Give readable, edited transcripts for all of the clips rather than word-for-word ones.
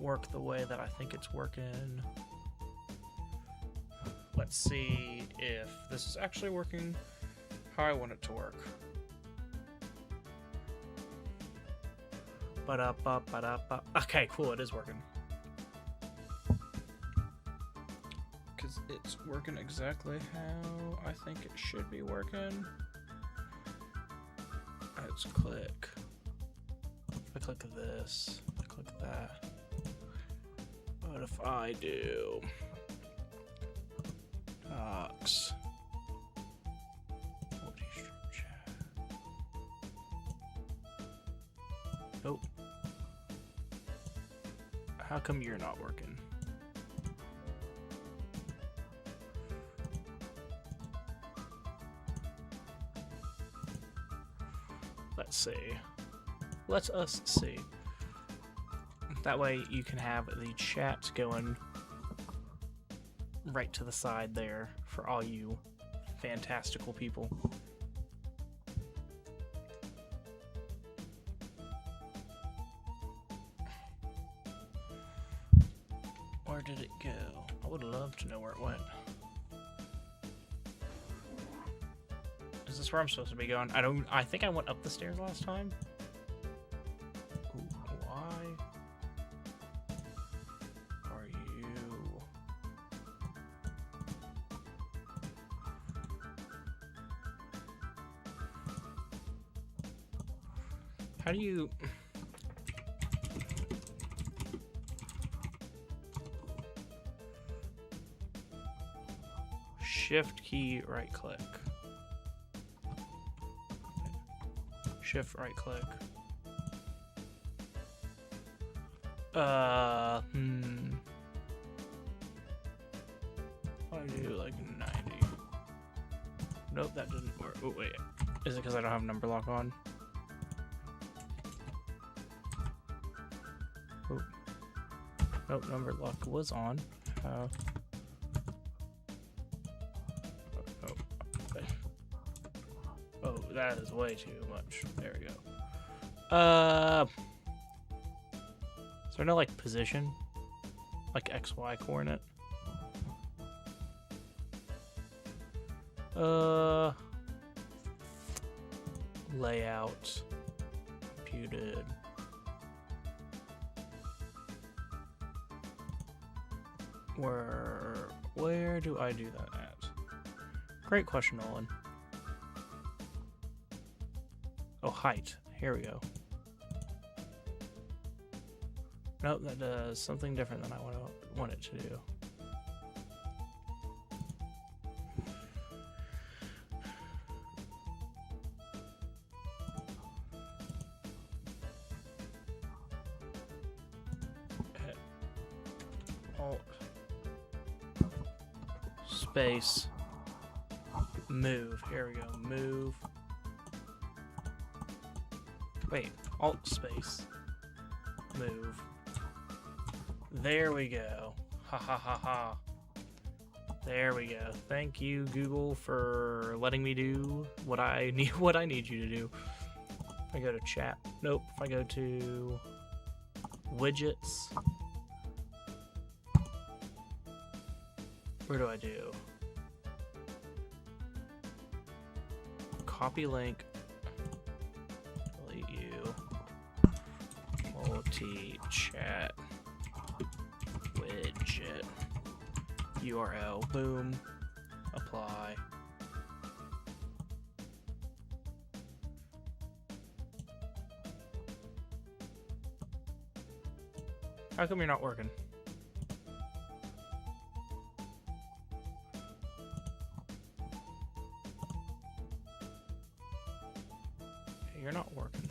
work the way that I think it's working. Let's see if this is actually working how I want it to work. Ba-da-ba-ba-da-ba. Okay, cool, it is working. Because it's working exactly how I think it should be working. Let's click. I click this. I click that. What if I do docs? Nope. How come you're not working? Let's see. Let us see. That way you can have the chat going right to the side there for all you fantastical people. Where did it go? I would love to know where it went. Is this where I'm supposed to be going? I think I went up the stairs last time. Ooh, why are you? How do you? Shift key, right click. Shift, right click. I do like 90. Nope, that didn't work. Oh, wait. Is it because I don't have number lock on? Oh. Nope, number lock was on. Oh, that is way too much. There we go. Is there no like position? Like XY coordinate? Layout. Computed. Where do I do that at? Great question, Nolan. Oh, height. Here we go. Nope, that does something different than I want it to do. Alt. Space. Move. Here we go. Move. Wait, alt space, move. There we go. Ha ha ha ha. There we go. Thank you, Google, for letting me do what I need you to do. If I go to chat, nope. If I go to widgets, where do I do? Copy link. Multi-chat widget URL, boom, apply. How come you're not working? You're not working.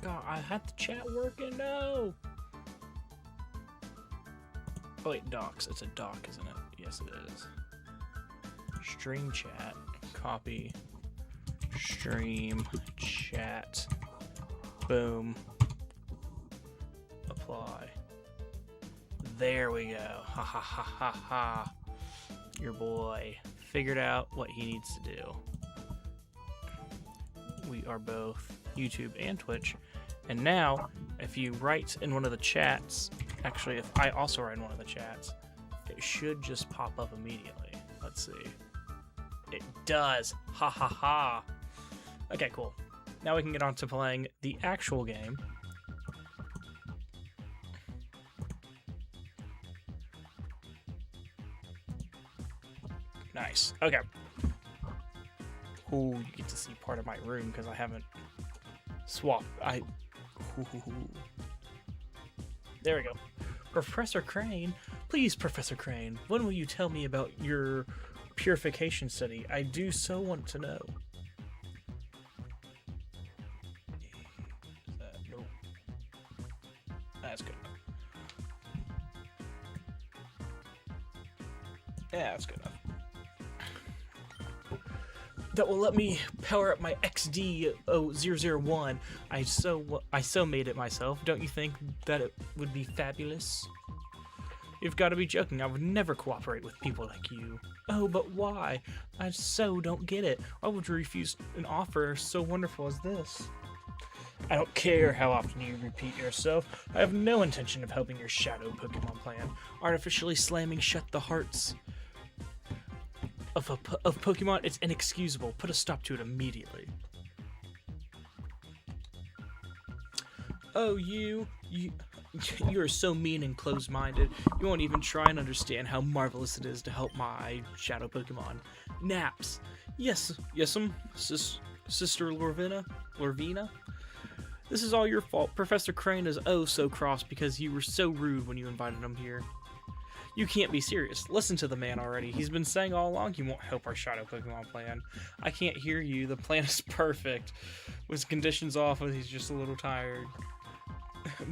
God, I had the chat working. No. Oh wait, docs. It's a doc, isn't it? Yes, it is. Stream chat. Copy. Stream chat. Boom. Apply. There we go. Ha ha ha ha ha. Your boy figured out what he needs to do. We are both YouTube and Twitch. And now, if you write in one of the chats, actually, if I also write in one of the chats, it should just pop up immediately. Let's see. It does. Ha ha ha. Okay, cool. Now we can get on to playing the actual game. Nice. Okay. Ooh, you get to see part of my room because I haven't swapped. There we go. Professor Crane, please, Professor Crane, when will you tell me about your purification study? I do so want to know. Nope. That's good enough. Yeah, that's good enough. That will let me power up my XD 001. I so made it myself. Don't you think that it would be fabulous? You've got to be joking. I would never cooperate with people like you. Oh, but why? I so don't get it. Why would you refuse an offer so wonderful as this? I don't care how often you repeat yourself. I have no intention of helping your shadow Pokemon plan. Artificially slamming shut the hearts of Pokemon, it's inexcusable. Put a stop to it immediately. Oh, you are so mean and closed-minded. You won't even try and understand how marvelous it is to help my shadow Pokemon. Naps. Yes, Sister Lorvina. This is all your fault. Professor Crane is oh so cross because you were so rude when you invited him here. You can't be serious. Listen to the man already. He's been saying all along he won't help our shadow Pokemon plan. I can't hear you. The plan is perfect. With conditions off, he's just a little tired.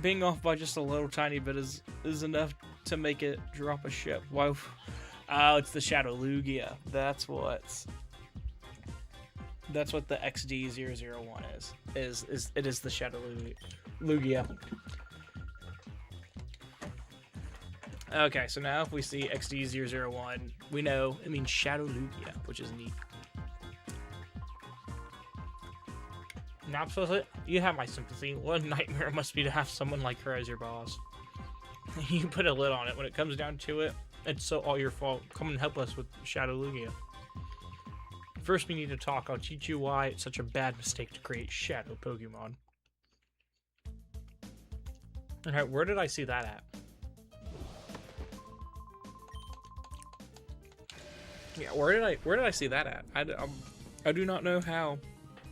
Being off by just a little tiny bit is enough to make it drop a ship. Why? Oh, it's the Shadow Lugia. That's what the XD001 is. It is the Shadow Lugia. Okay, so now if we see XD001, we know it means Shadow Lugia, which is neat. Now I'm supposed to... You have my sympathy. What a nightmare it must be to have someone like her as your boss. You put a lid on it. When it comes down to it, it's so all your fault. Come and help us with Shadow Lugia. First we need to talk. I'll teach you why it's such a bad mistake to create Shadow Pokemon. Alright, where did I see that at? Yeah, where did I see that at? I do not know how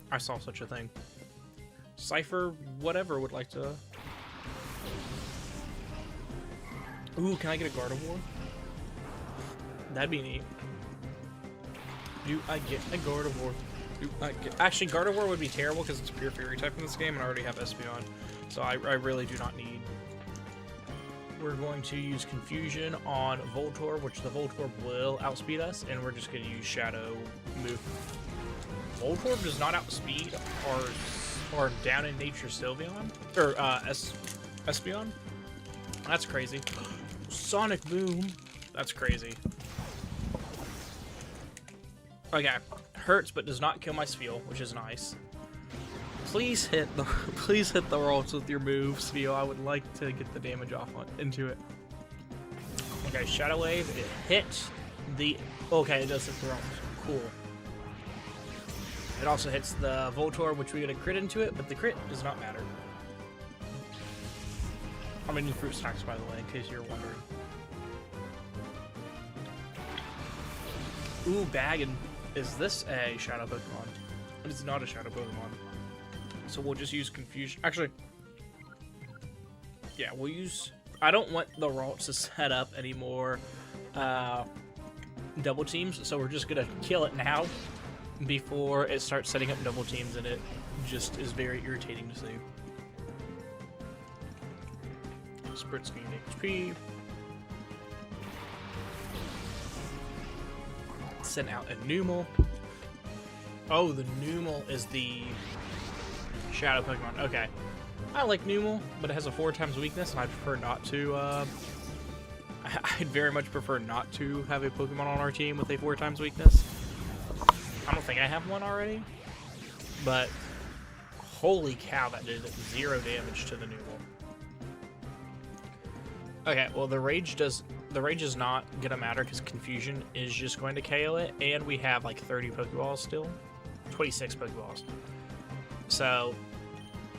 I saw such a thing. Cypher, whatever, would like to... Ooh, can I get a Gardevoir? That'd be neat. Do I get a Gardevoir? Actually, Gardevoir would be terrible because it's pure Fairy type in this game and I already have Espeon. So I really do not need... We're going to use Confusion on Voltorb, which the Voltorb will outspeed us, and we're just going to use Shadow move. Voltorb does not outspeed or down in nature Sylveon or Espeon. That's crazy. Sonic Boom. That's crazy. Okay, hurts but does not kill my Spheal, which is nice. Please hit the rolls with your move, Spheal. I would like to get the damage off into it. Okay, Shadow Wave. It hits the. Okay, it does hit the rolls. Cool. It also hits the Voltorb, which we get a crit into it, but the crit does not matter. I'm gonna need fruit snacks, by the way, in case you're wondering. Ooh, Baggin. Is this a Shadow Pokemon? It is not a Shadow Pokemon. So we'll just use Confusion. Actually, yeah, we'll use... I don't want the Ralts to set up any more double teams, so we're just going to kill it now before it starts setting up double teams, and it just is very irritating to see. Spritz gain HP. Send out a Numel. Oh, the Numel is the Shadow Pokemon. Okay. I like Numel, but it has a 4x weakness, and I prefer not to, I'd very much prefer not to have a Pokemon on our team with a 4x weakness. I don't think I have one already, but Holy cow, that did 0 damage to the Numel. Okay, well the rage is not gonna matter because Confusion is just going to KO it, and we have like 30 Pokeballs still. 26 Pokeballs. So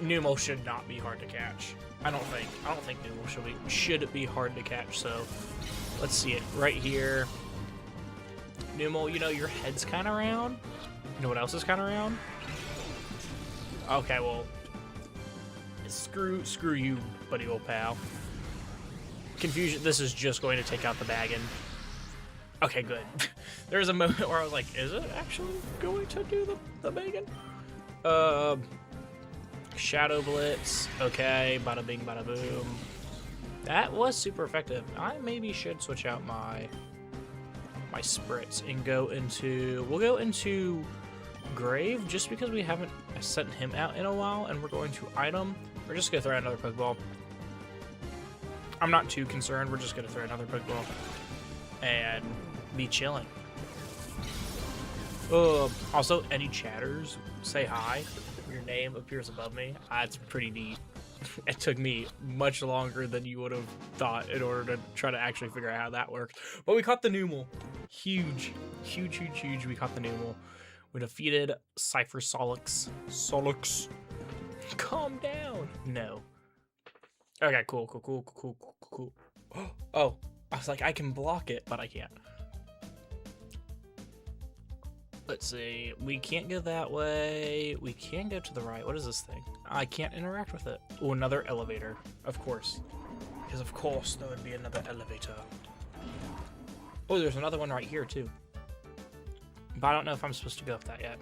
Numel should not be hard to catch. I don't think Numel should be hard to catch, so let's see it right here. Numel, you know, your head's kinda round. You know what else is kinda round? Okay, well, screw you, buddy old pal. Confusion, this is just going to take out the Baggin. Okay, good. There was a moment where I was like, is it actually going to do the Baggin? Shadow Blitz. Okay, bada bing, bada boom. That was super effective. I maybe should switch out my spritz and we'll go into Grave, just because we haven't sent him out in a while, and we're going to item. We're just gonna throw out another Pokeball. I'm not too concerned. We're just gonna throw another Pokeball and be chilling. Also, any chatters, say hi. Your name appears above me. That's pretty neat. It took me much longer than you would have thought in order to try to actually figure out how that worked. But we caught the Numel. Huge. We caught the Numel. We defeated Cypher Solix. Calm down. No. Okay, cool. Oh, I was like, I can block it, but I can't. Let's see. We can't go that way. We can go to the right. What is this thing? I can't interact with it. Oh, another elevator. Of course. Because of course there would be another elevator. Oh, there's another one right here too. But I don't know if I'm supposed to go up that yet.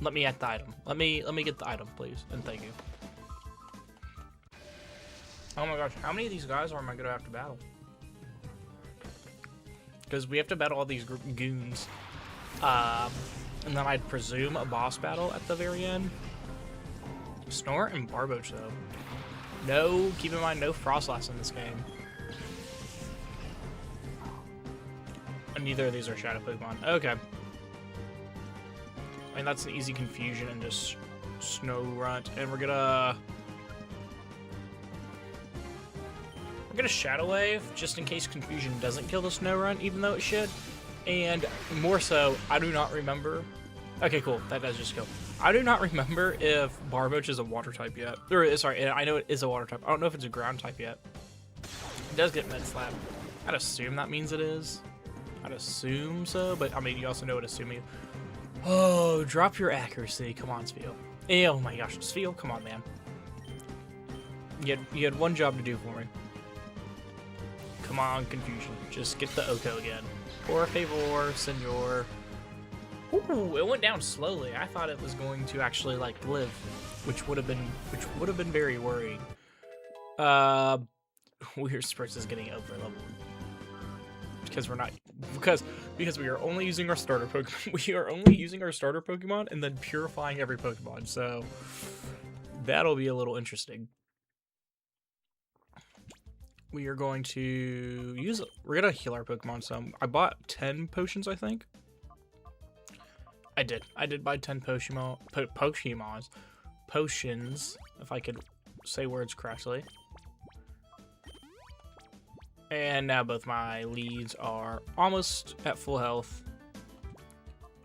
Let me get the item. Let me get the item, please, and thank you. Oh my gosh, how many of these guys am I gonna have to battle? Because we have to battle all these goons. And then I'd presume a boss battle at the very end. Snort and Barboach, though. No, keep in mind, no Frostlass in this game. And neither of these are Shadow Pokemon. Okay. I mean, that's an easy Confusion and just Snorunt. And we're gonna Shadow Wave, just in case Confusion doesn't kill the Snorunt, even though it should. And more so, I do not remember. Okay, cool. That does just kill. I do not remember if Barboach is a water type yet. Or, sorry, I know it is a water type. I don't know if it's a ground type yet. It does get Med Slap. I'd assume that means it is. I'd assume so, but I mean, you also know what assuming. Oh, drop your accuracy. Come on, Spheal. Oh my gosh, Spheal, come on, man. You had one job to do for me. Come on, Confusion. Just get the Oko again. Por favor, senor. Ooh, it went down slowly. I thought it was going to actually like live, which would have been very worrying. Weird Spritz is getting over leveled because we are only using our starter Pokemon. We are only using our starter Pokemon and then purifying every Pokemon. So that'll be a little interesting. We are going to we're gonna heal our Pokemon some. I bought 10 potions, I think. I did buy 10 potions, if I could say words correctly. And now both my leads are almost at full health.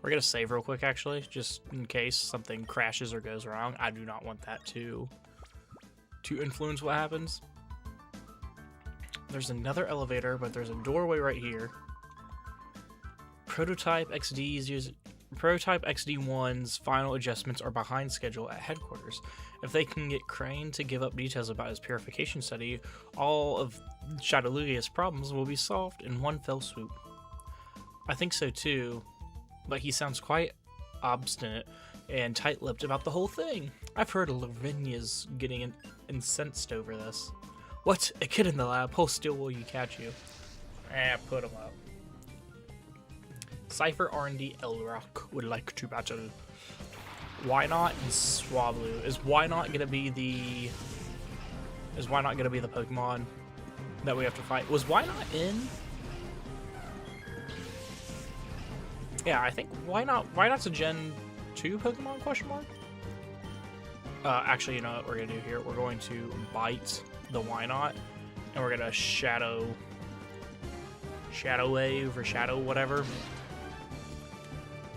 We're gonna save real quick, actually, just in case something crashes or goes wrong. I do not want that to influence what happens. There's another elevator, but there's a doorway right here. Prototype XD1's final adjustments are behind schedule at headquarters. If they can get Crane to give up details about his purification study, all of Shadow Lugia's problems will be solved in one fell swoop. I think so too, but he sounds quite obstinate and tight-lipped about the whole thing. I've heard Lavinya's getting incensed over this. What? A kid in the lab? Hold still will you catch you? Put him up. Cypher R&D Elrock would like to battle. Why not and Swablu? Is why not gonna be the Pokemon that we have to fight? Was why not in? Yeah, I think why not's a Gen 2 Pokemon question mark? Actually, you know what we're gonna do here? We're going to bite the Why Not, and we're gonna shadow wave or shadow whatever.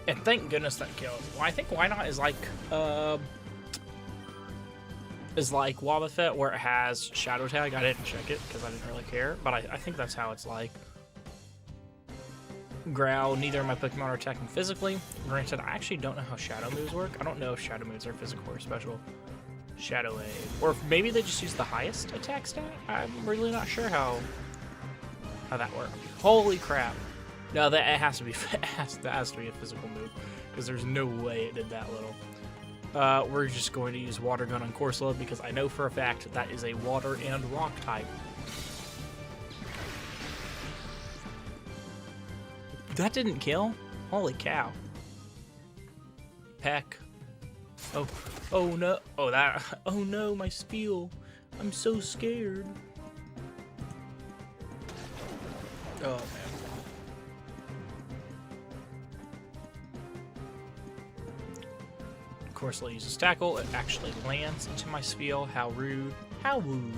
And thank goodness that killed. Well, I think Why Not is like Wobbuffet, where it has shadow tag. I didn't check it because I didn't really care, but I think that's how it's like. Growl, neither of my Pokemon are attacking physically. Granted, I actually don't know how shadow moves work. I don't know if shadow moves are physical or special. Shadow Wave. Or if maybe they just use the highest attack stat? I'm really not sure how that works. Holy crap. No, that it has to be that has to be a physical move, because there's no way it did that little. We're just going to use Water Gun on Corsola because I know for a fact that is a water and rock type. That didn't kill? Holy cow. Peck. Oh no. Oh no, my Spiel. I'm so scared. Oh man. Corsola uses Tackle. It actually lands into my Spiel. How rude. How rude.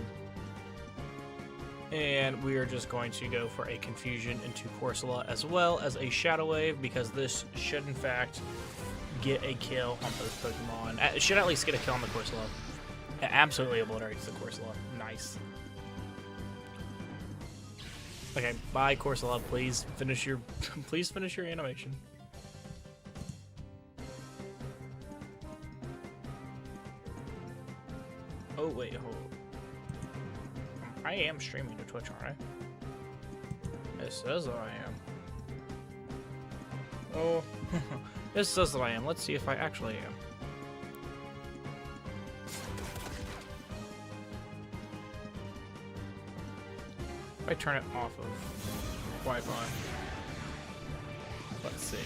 And we are just going to go for a Confusion into Corsola as well as a Shadow Wave, because this should in fact get a kill on both Pokemon. It should at least get a kill on the Corsola. It absolutely obliterates the Corsola. Nice. Okay, bye Corsola. Please finish your animation. Oh wait, hold. I am streaming to Twitch, aren't I? It says that I am. Oh, it says that I am. Let's see if I actually am. If I turn it off of Wi-Fi. Let's see.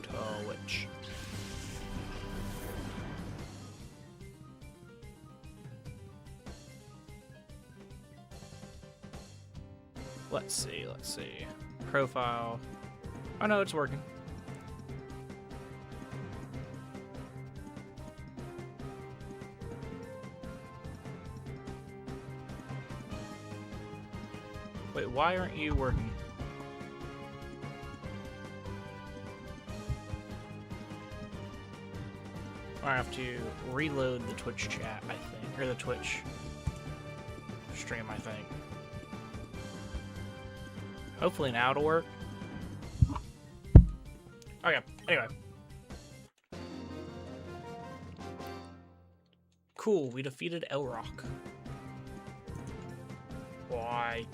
Twitch. Let's see. Profile. Oh no, it's working. Wait, why aren't you working? I have to reload the Twitch chat, I think. Or the Twitch stream, I think. Hopefully now it'll work. Okay, anyway. Cool, we defeated Elrock. Why?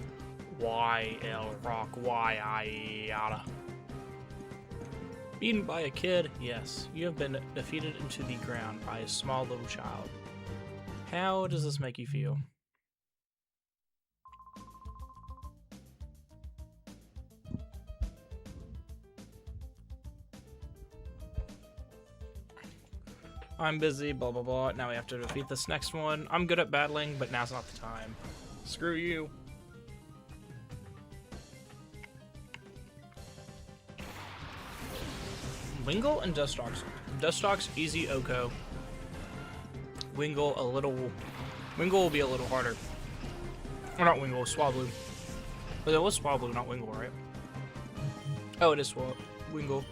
Why Elrock? Why Iata? Beaten by a kid? Yes. You have been defeated into the ground by a small little child. How does this make you feel? I'm busy, blah blah blah. Now we have to defeat this next one. I'm good at battling, but now's not the time. Screw you. Wingull and Dustox. Dustox, easy Oko. Wingull will be a little harder. Or not Wingull, Swablu. But it was Swablu, not Wingull, right? Oh, it is Wingull.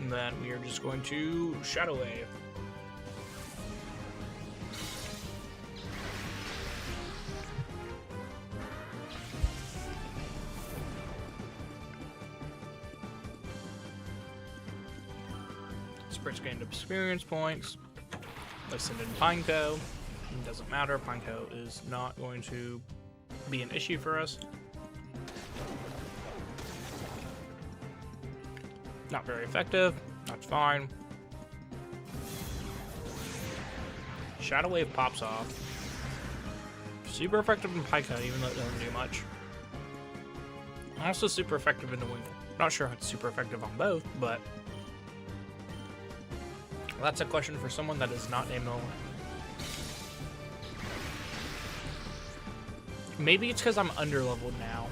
And then we are just going to Shadow Wave. Spritz gained experience points. Let's send in Pineco. It doesn't matter. Pineco is not going to be an issue for us. Not very effective. That's fine. Shadow Wave pops off. Super effective in Pineco, even though it doesn't do much. Also super effective in the Wingull. Not sure if it's super effective on both, but that's a question for someone that is not named Nolan. Maybe it's because I'm underleveled now.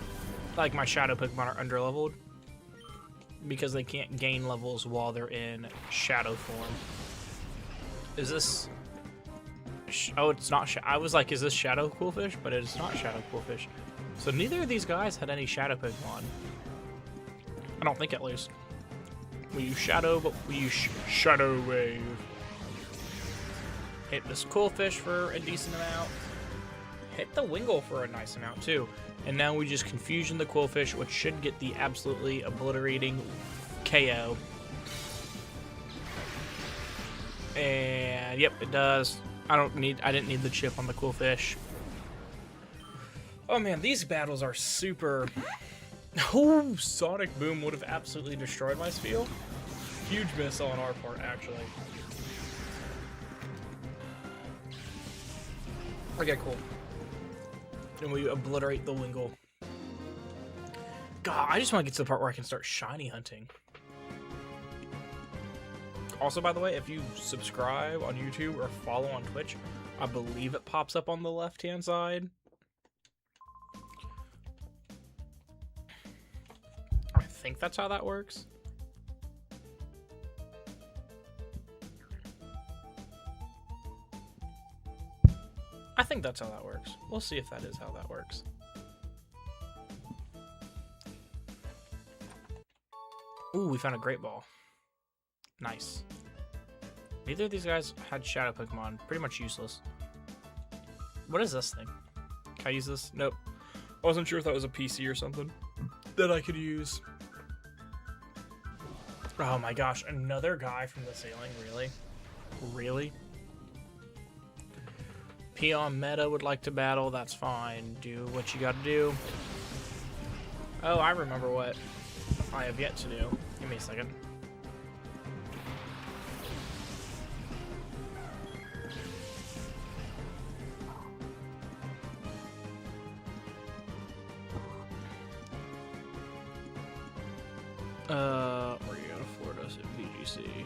Like my Shadow Pokemon are underleveled because they can't gain levels while they're in Shadow form. Is this... Oh, it's not... I was like, is this Shadow Qwilfish? But it's not Shadow Qwilfish. So neither of these guys had any Shadow Pokemon. I don't think, at least. We use Shadow, but we use Shadow Wave. Hit this Qwilfish for a decent amount. Hit the Wingull for a nice amount, too. And now we just Confusion the Qwilfish, which should get the absolutely obliterating KO. And, yep, it does. I didn't need the chip on the Qwilfish. Oh, man, these battles are super... Oh, Sonic Boom would have absolutely destroyed my Spheal. Huge miss on our part, actually. Okay, cool. And we obliterate the Wingull. God, I just want to get to the part where I can start shiny hunting. Also, by the way, if you subscribe on YouTube or follow on Twitch, I believe it pops up on the left-hand side. I think that's how that works. I think that's how that works. We'll see if that is how that works. Ooh, we found a Great Ball. Nice. Neither of these guys had Shadow Pokemon. Pretty much useless. What is this thing? Can I use this? Nope. I wasn't sure if that was a PC or something that I could use. Oh my gosh, another guy from the ceiling, really? Really? Peon Meta would like to battle, that's fine. Do what you gotta do. Oh, I remember what I have yet to do. Give me a second. We're gonna go to Florida at VGC.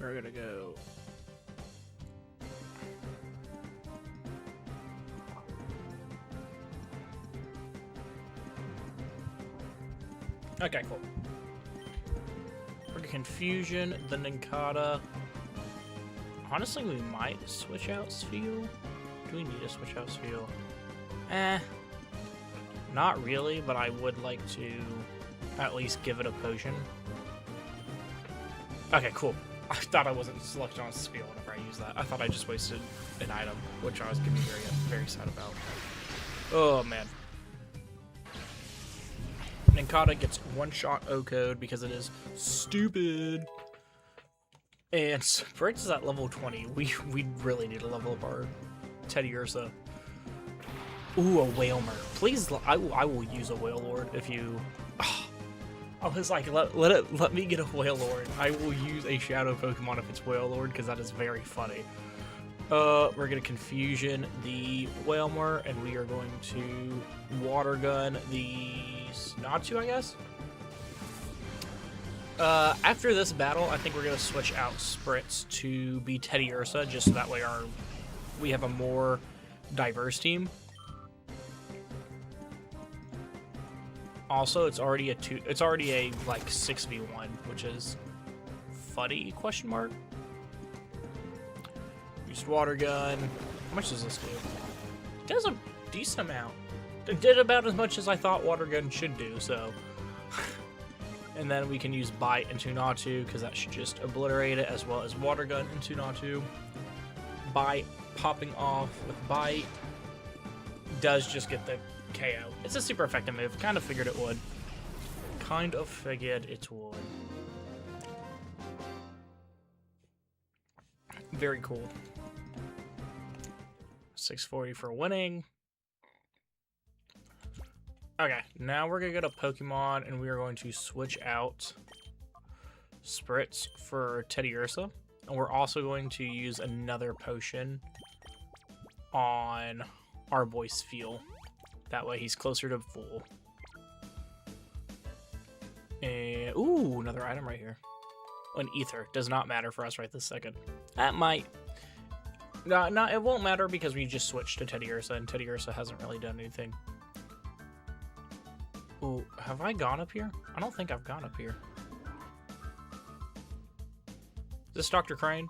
We're gonna go. Okay, cool. For Confusion, the Nincada. Honestly, we might switch out Spheal. Do we need to switch out Spheal? Not really, but I would like to at least give it a potion. Okay, cool. I thought I wasn't selected on Spheal whenever I used that. I thought I just wasted an item, which I was getting very sad about. Oh, man. Nincada gets one-shot O-Code because it is stupid. And Spritz is at level 20. We really need to level up our Teddiursa. Ooh, a Whalmer. Please, I will use a Wailord if you... I was like, let me get a Wailord. I will use a Shadow Pokemon if it's Wailord, because that is very funny. We're going to Confusion the Whalmer, and we are going to Water Gun the Natu, I guess? After this battle, I think we're going to switch out Spritz to be Teddiursa, just so that way we have a more diverse team. Also, it's already a like 6v1, which is funny, question mark. Used Water Gun. How much does this do? It does a decent amount. It did about as much as I thought Water Gun should do, so. And then we can use Bite into Natu, because that should just obliterate it, as well as Water Gun into Natu. Bite popping off with Bite does just get the KO. It's a super effective move. Kind of figured it would. Kind of figured it would. Very cool. 640 for winning. Okay, now we're going to get a Pokemon, and we are going to switch out Spritz for Teddiursa. And we're also going to use another potion on our boy Spheal. That way he's closer to full. And, ooh, another item right here. An Ether. Does not matter for us right this second. That might. No, it won't matter because we just switched to Teddiursa, and Teddiursa hasn't really done anything. Ooh, have I gone up here? I don't think I've gone up here. Is this Dr. Crane?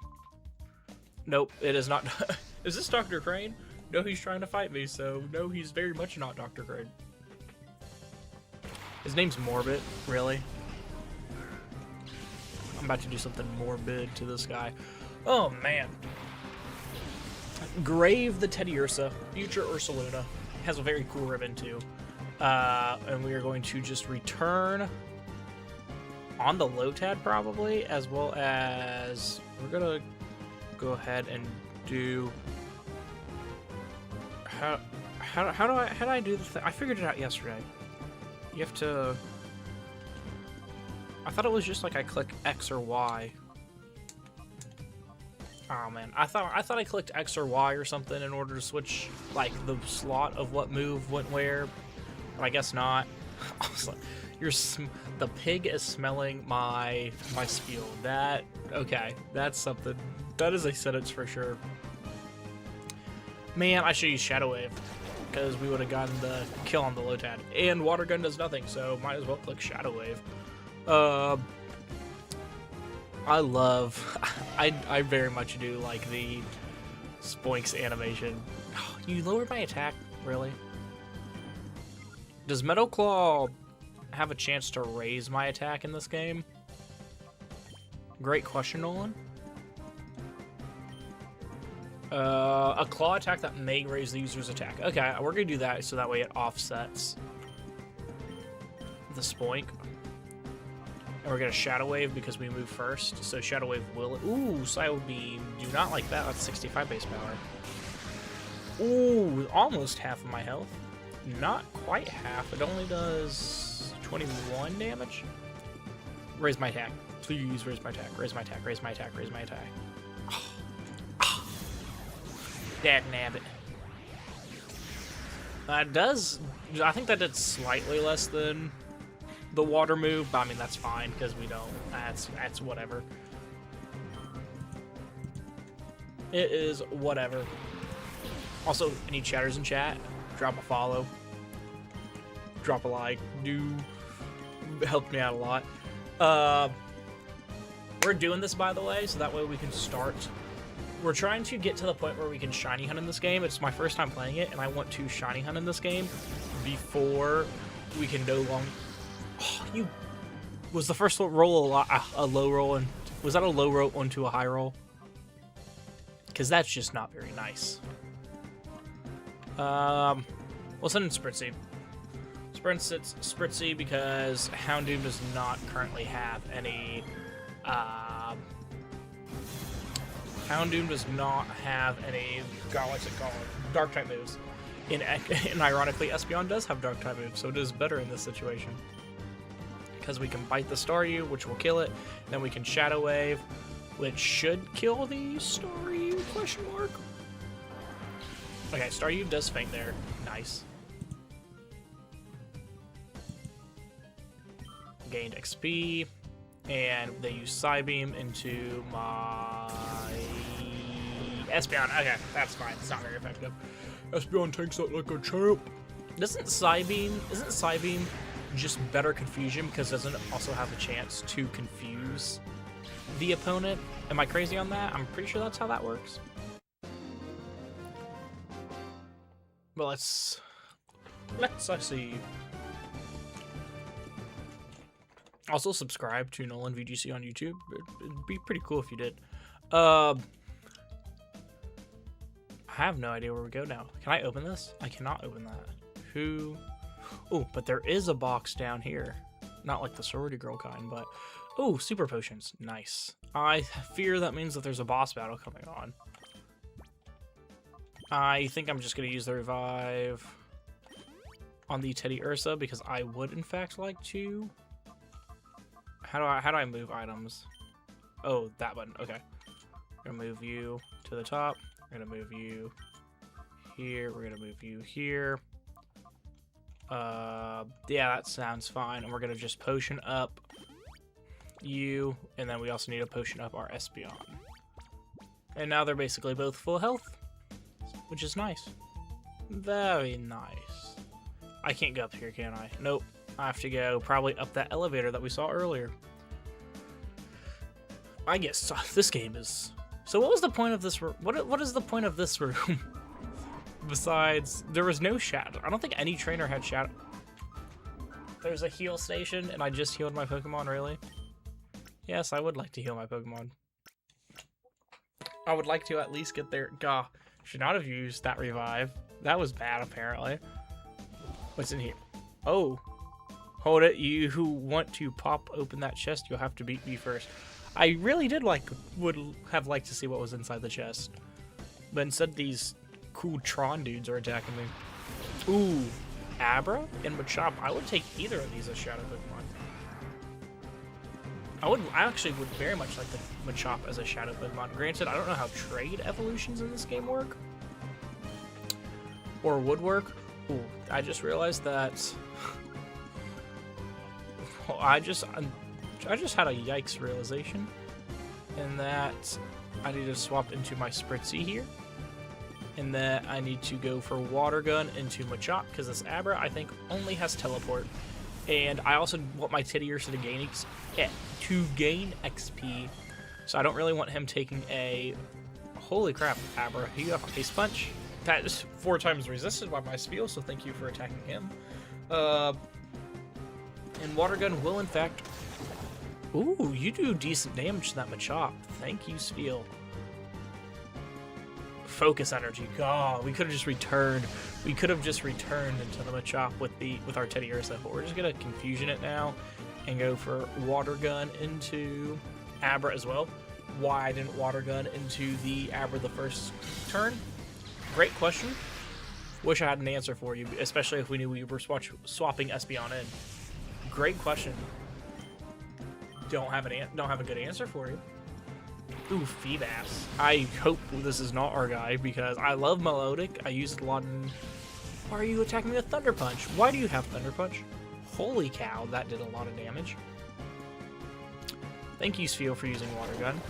Nope, it is not. Is this Dr. Crane? No, he's trying to fight me, so no, he's very much not Dr. Crane. His name's Morbid, really? I'm about to do something morbid to this guy. Oh, man. Grave the Teddiursa, future Ursaluna. Has a very cool ribbon, too. And we are going to just return on the Lotad, probably, as well as we're going to go ahead and do... How do I do the thing? I figured it out yesterday. You have to... I thought it was just like I click X or Y. Oh man, I thought I clicked X or Y or something in order to switch like the slot of what move went where, but I guess not. I was like, the pig is smelling my spiel. That okay? That's something. That is a sentence for sure. Man, I should use Shadow Wave because we would have gotten the kill on the Lotad. And Water Gun does nothing, so might as well click Shadow Wave. I love, I very much do like the Spoinks animation. You lowered my attack, really? Does Metal Claw have a chance to raise my attack in this game? Great question, Nolan. A claw attack that may raise the user's attack. Okay, we're gonna do that so that way it offsets the Spoink. And we're gonna Shadow Wave because we move first. So Shadow Wave will... Ooh, Psy Beam. Do not like that. That's 65 base power. Ooh, almost half of my health. Not quite half. It only does 21 damage. Raise my attack. Please raise my attack. Raise my attack. Raise my attack. Raise my attack. Dad nabbit. That does... I think that did slightly less than the water move, but I mean, that's fine, because we don't... That's whatever. It is whatever. Also, any chatters in chat, drop a follow. Drop a like. Do help me out a lot. We're doing this, by the way, so that way we can start... We're trying to get to the point where we can shiny hunt in this game. It's my first time playing it, and I want to shiny hunt in this game before we can no longer... Oh, you... Was the first roll a low roll, and was that a low roll onto a high roll? Because that's just not very nice. We'll send in Spritzy. Spritzy because Houndoom does not currently have any... Houndoom does not have any, God, what's it called? Dark type moves. And ironically, Espeon does have dark type moves, so it is better in this situation. Because we can bite the Staryu, which will kill it. Then we can Shadow Wave, which should kill the Staryu, question mark. Okay, Staryu does faint there. Nice. Gained XP. And they use Psybeam into my Espeon. Okay, that's fine. It's not very effective. Espeon takes that like a champ. Isn't Psybeam just better confusion because it doesn't also have a chance to confuse the opponent? Am I crazy on that? I'm pretty sure that's how that works. But let's see. Also, subscribe to Nolan VGC on YouTube. It'd be pretty cool if you did. I have no idea where we go now. Can I open this? I cannot open that. Who? Oh, but there is a box down here. Not like the sorority girl kind, but... Oh, super potions. Nice. I fear that means that there's a boss battle coming on. I think I'm just going to use the revive on the Teddiursa because I would, in fact, like to... How do I move items? Oh, that button. Okay. We're gonna move you to the top. We're gonna move you here. We're gonna move you here. Yeah, that sounds fine. And we're gonna just potion up you, and then we also need to potion up our Espeon. And now they're basically both full health, which is nice. Very nice. I can't go up here, can I? Nope. I have to go probably up that elevator that we saw earlier. I guess this game is... So what was the point of this room? What is the point of this room? Besides, there was no shadow. I don't think any trainer had shadow. There's a heal station, and I just healed my Pokemon, really? Yes, I would like to heal my Pokemon. I would like to at least get there. Gah, should not have used that revive. That was bad, apparently. What's in here? Oh. Hold it. You who want to pop open that chest, you'll have to beat me first. I really would have liked to see what was inside the chest. But instead, these cool Tron dudes are attacking me. Ooh. Abra and Machop. I would take either of these as Shadow Pokemon. I actually would very much like the Machop as a Shadow Pokemon. Granted, I don't know how trade evolutions in this game work. Or would work. Ooh, I just realized that... I just had a yikes realization. And that I need to swap into my Spritzy here. And that I need to go for Water Gun into Machop, because this Abra, I think, only has Teleport. And I also want my Teddiursa to gain XP, so I don't really want him taking a... Holy crap, Abra, he got a Ice Punch. That is 4 times resisted by my Spheal, so thank you for attacking him. And Water Gun will, in fact... Ooh, you do decent damage to that Machop. Thank you, Spheal. Focus energy. God, we could have just returned. We could have just returned into the Machop with our Teddiursa, but we're just gonna Confusion it now and go for Water Gun into Abra as well. Why I didn't Water Gun into the Abra the first turn? Great question. Wish I had an answer for you, especially if we knew we were swapping Espeon in. Great question. Don't have a good answer for you. Ooh, Feebas. I hope this is not our guy, because I love Melodic. I use it a lot in... Why are you attacking me with Thunder Punch? Why do you have Thunder Punch? Holy cow, that did a lot of damage. Thank you, Spheal, for using Water Gun.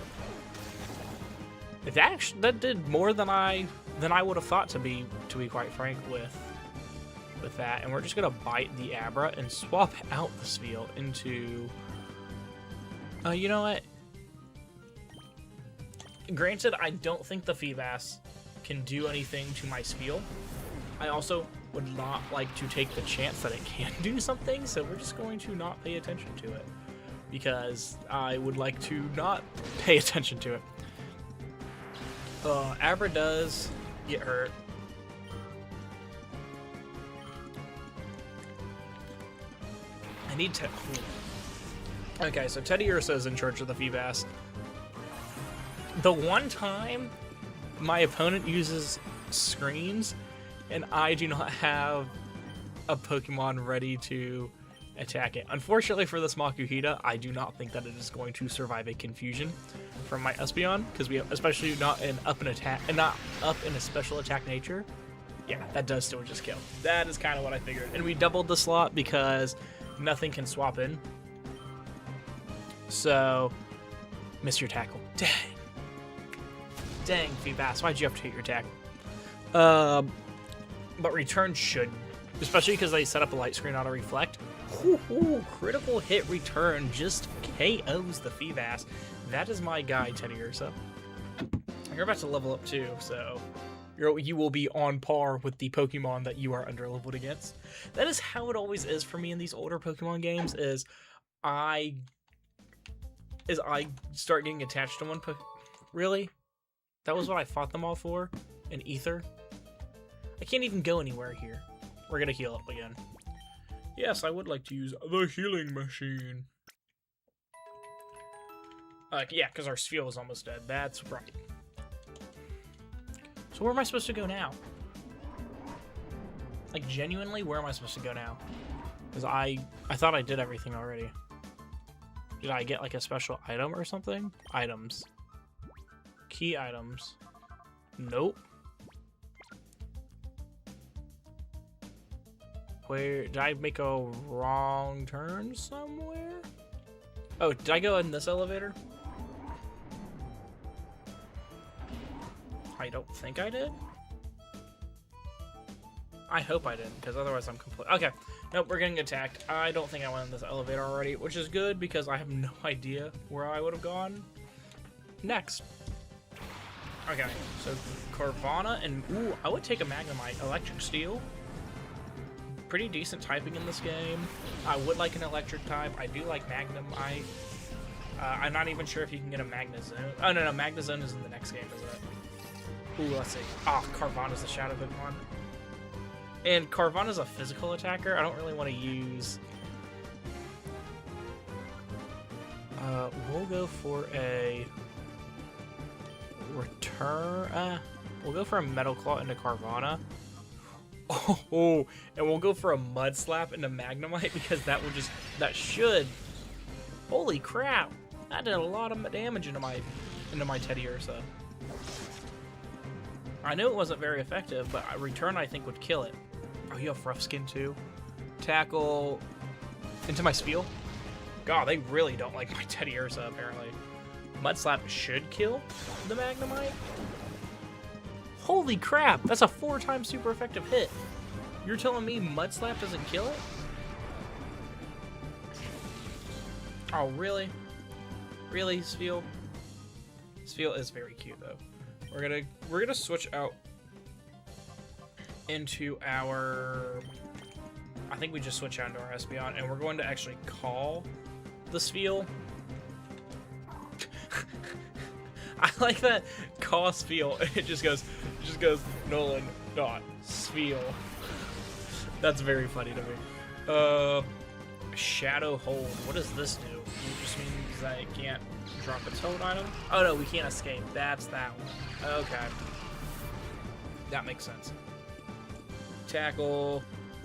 That did more than I would have thought, to be quite frank with that. And we're just gonna bite the Abra and swap out the Spheal into... you know what? Granted, I don't think the Feebas can do anything to my Spheal. I also would not like to take the chance that it can do something, so we're just going to not pay attention to it. Because I would like to not pay attention to it. Abra does get hurt. I need to... Okay, so Teddiursa is in charge of the Feebas. The one time my opponent uses screens and I do not have a Pokemon ready to attack it. Unfortunately for this Makuhita, I do not think that it is going to survive a Confusion from my Espeon, because we have, especially not in up in a special attack nature. Yeah, that does still just kill. That is kind of what I figured. And we doubled the slot because nothing can swap in. So, miss your tackle. Dang. Dang, Feebas, why'd you have to hit your tackle? But return should, especially because they set up a light screen auto reflect. Ooh, critical hit return just KOs the Feebas. That is my guy, Teddiursa. You're about to level up too, so you will be on par with the Pokemon that you are under-leveled against. That is how it always is for me in these older Pokemon games, is I start getting attached to one Pokemon. Really? That was what I fought them all for? An Ether? I can't even go anywhere here. We're gonna heal up again. Yes, I would like to use the healing machine. Yeah, because our Spheal is almost dead. That's right. So where am I supposed to go now? Like, genuinely, where am I supposed to go now? Because I thought I did everything already. Did I get, like, a special item or something? Items. Key items. Nope. Where did I make a wrong turn somewhere? Oh, did I go in this elevator? I don't think I did. I hope I didn't, because otherwise I'm complete. Okay, nope, we're getting attacked. I don't think I went in this elevator already, which is good because I have no idea where I would have gone next. Okay, so Carvana and ooh, I would take a Magnemite. Electric Steel. Pretty decent typing in this game. I would like an electric type. I do like Magnemite. I'm not even sure if you can get a Magnezone. Oh no, Magnezone is in the next game, is it? Ooh, let's see. Ah, Carvana's the Shadow Pokemon. And Carvana's a physical attacker. I don't really want to use... we'll go for a... Return... we'll go for a Metal Claw into Carvana. Oh, and we'll go for a Mud Slap into Magnemite because that will just... That should... Holy crap! That did a lot of damage into my Teddiursa. I knew it wasn't very effective, but a Return I think would kill it. Oh, you have Rough Skin too? Tackle into my Spiel? God, they really don't like my Teddiursa, apparently. Mud Slap should kill the Magnemite? Holy crap, that's a 4-time super effective hit. You're telling me Mud Slap doesn't kill it? Oh, really? Really, Spiel? Spiel is very cute, though. We're gonna switch out into our... I think we just switch out into our Espeon, and we're going to actually call the Spiel. I like that call Spiel. It just goes Nolan dot Spiel. That's very funny to me. Shadow Hold. What does this do? It just means that it can't drop its hold item? Oh no, we can't escape. That's that one. Okay. That makes sense. Tackle.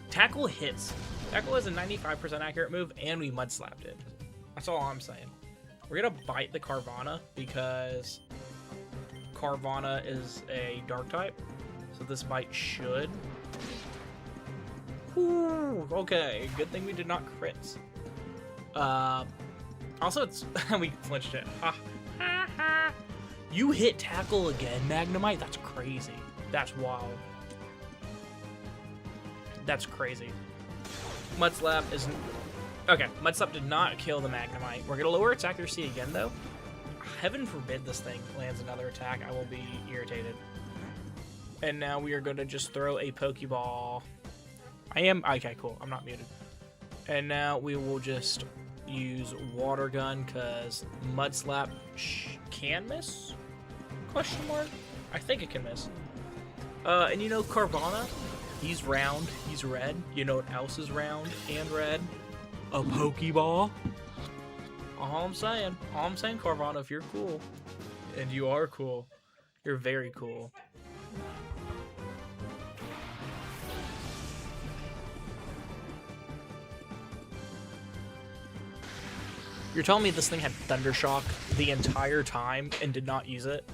Tackle hits. Tackle is a 95% accurate move, and we Mud Slapped it. That's all I'm saying. We're gonna bite the Carvana because Carvana is a dark type. So this bite should. Ooh, okay, good thing we did not crits. Also, it's we flinched it. You hit tackle again, Magnemite? That's crazy. That's wild. That's crazy. Mud Slap isn't... Okay, Mud Slap did not kill the Magnemite. We're going to lower its accuracy again, though. Heaven forbid this thing lands another attack. I will be irritated. And now we are going to just throw a Pokeball. I am... Okay, cool. I'm not muted. And now we will just use Water Gun, because Mud Slap can miss? Question mark? I think it can miss. And you know Carvana? He's round. He's red. You know what else is round and red? A Pokeball. All I'm saying, Carvana, if you're cool, and you are cool, you're very cool. You're telling me this thing had Thundershock the entire time and did not use it?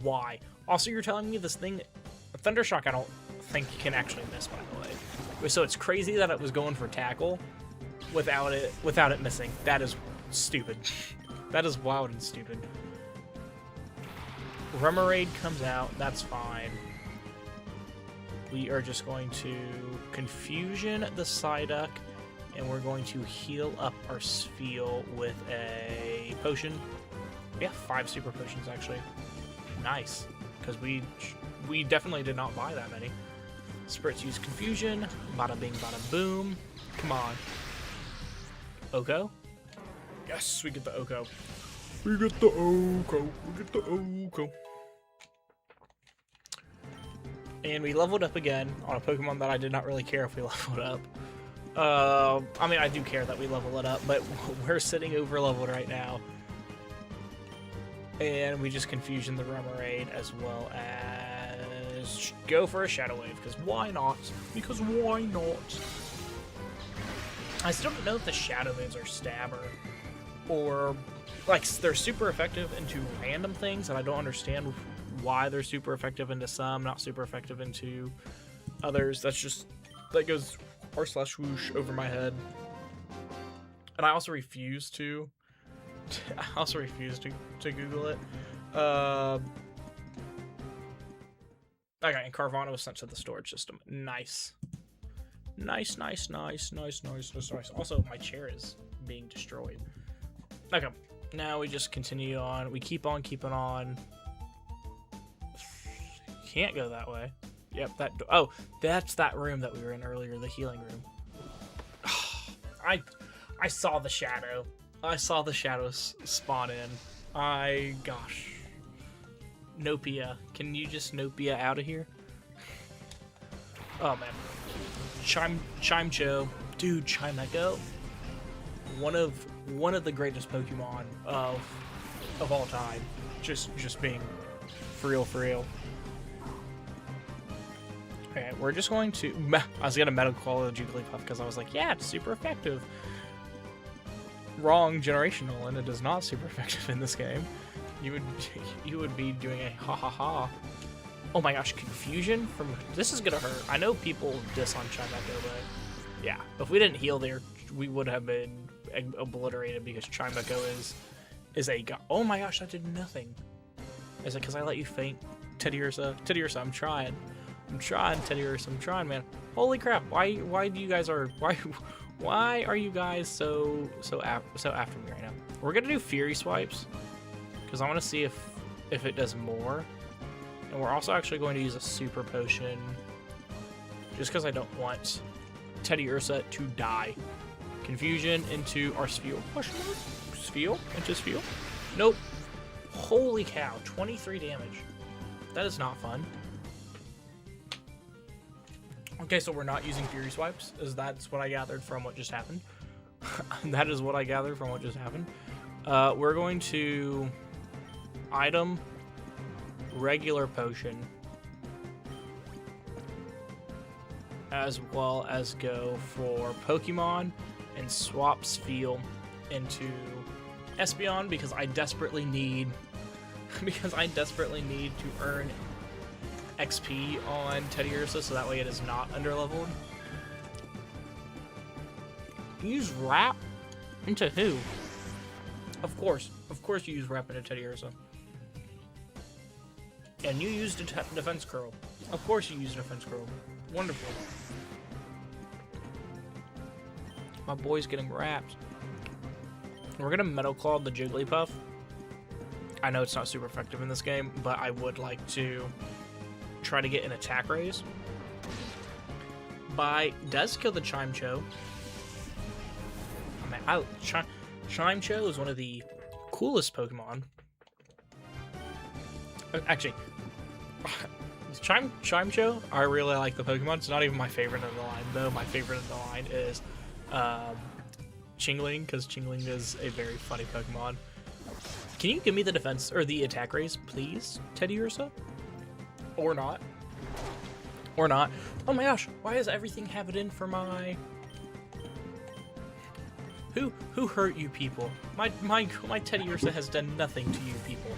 Why? Also, you're telling me this thing... Thundershock I don't think you can actually miss, by the way. So it's crazy that it was going for tackle without it missing. That is stupid. That is wild and stupid. Remoraid comes out. That's fine. We are just going to Confusion the Psyduck, and we're going to heal up our Spiel with a potion. We have 5 super potions, actually. Nice. Because we definitely did not buy that many. Spritz use Confusion. Bada bing, bada boom. Come on. Oko? Yes, we get the Oko. We get the Oko. We get the Oko. And we leveled up again on a Pokemon that I did not really care if we leveled up. I mean, I do care that we level it up, but we're sitting over leveled right now. And we just Confusion the Remoraid as well as go for a Shadow Wave, because why not? Because why not? I still don't know if the Shadow Waves are stabber or like they're super effective into random things, and I don't understand why they're super effective into some, not super effective into others. That goes r/whoosh over my head. And I also refuse to Google it. Okay, and Carvana was sent to the storage system. Nice. Nice. Also, my chair is being destroyed. Okay, now we just continue on. We keep on keeping on. Can't go that way. Yep, oh, that's that room that we were in earlier, the healing room. I saw the shadow. I saw the shadows spawn in. Gosh. Nopia. Can you just Nopia out of here? Oh, man. Chimecho. Dude, Chimecho. One of the greatest Pokemon of all time. Just being for real. Okay, we're just going to... I was going to Metal Claw the Jigglypuff because I was like, yeah, it's super effective. Wrong generational, and it is not super effective in this game. You would be doing a ha. Oh my gosh, confusion from... This is going to hurt. I know people diss on Chimecho, but yeah, if we didn't heal there, we would have been obliterated because Chimecho is a god. Oh my gosh, that did nothing. Is it because I let you faint, Teddiursa? Teddiursa, I'm trying, Teddiursa, I'm trying, man. Holy crap! Why do you guys why are you guys so after me right now? We're gonna do Fury Swipes because I want to see if it does more, and we're also actually going to use a Super Potion just because I don't want Teddiursa to die. Confusion into our Spheal. Question mark? Spheal? Into Spheal? Nope. Holy cow! 23 damage. That is not fun. Okay, so we're not using Fury Swipes. That's what I gathered from what just happened. That is what I gathered from what just happened. We're going to item regular potion, as well as go for Pokemon and swap Spheal into Espeon because I desperately need to earn XP on Teddiursa, so that way it is not underleveled. Use Wrap into who? Of course you use Wrap into Teddiursa. And you used Defense Curl. Of course you use Defense Curl. Wonderful. My boy's getting wrapped. We're gonna Metal Claw the Jigglypuff. I know it's not super effective in this game, but I would like to try to get an attack raise. Does kill the Chimecho. Oh man, Chimecho is one of the coolest Pokemon. Actually, Chimecho, I really like the Pokemon. It's not even my favorite in the line, though. My favorite in the line is Chingling, because Chingling is a very funny Pokemon. Can you give me the defense or the attack raise, please, Teddiursa? Or not? Or not? Oh my gosh! Why does everything have it in for my? Who hurt you people? My Teddiursa has done nothing to you people.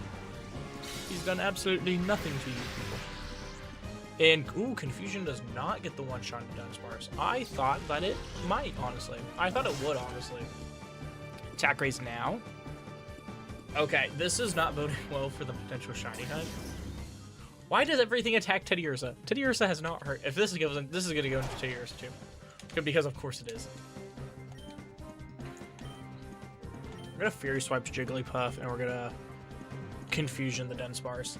He's done absolutely nothing to you people. And ooh, Confusion does not get the one-shot in Dunsparce. I thought that it might, honestly. I thought it would, honestly. Attack raise now. Okay, this is not boding well for the potential shiny hunt. Why does everything attack Teddiursa? Teddiursa has not hurt. If this is going to go into Teddiursa too, because of course it is. We're gonna Fury Swipe Jigglypuff, and we're gonna Confusion the Dunsparce.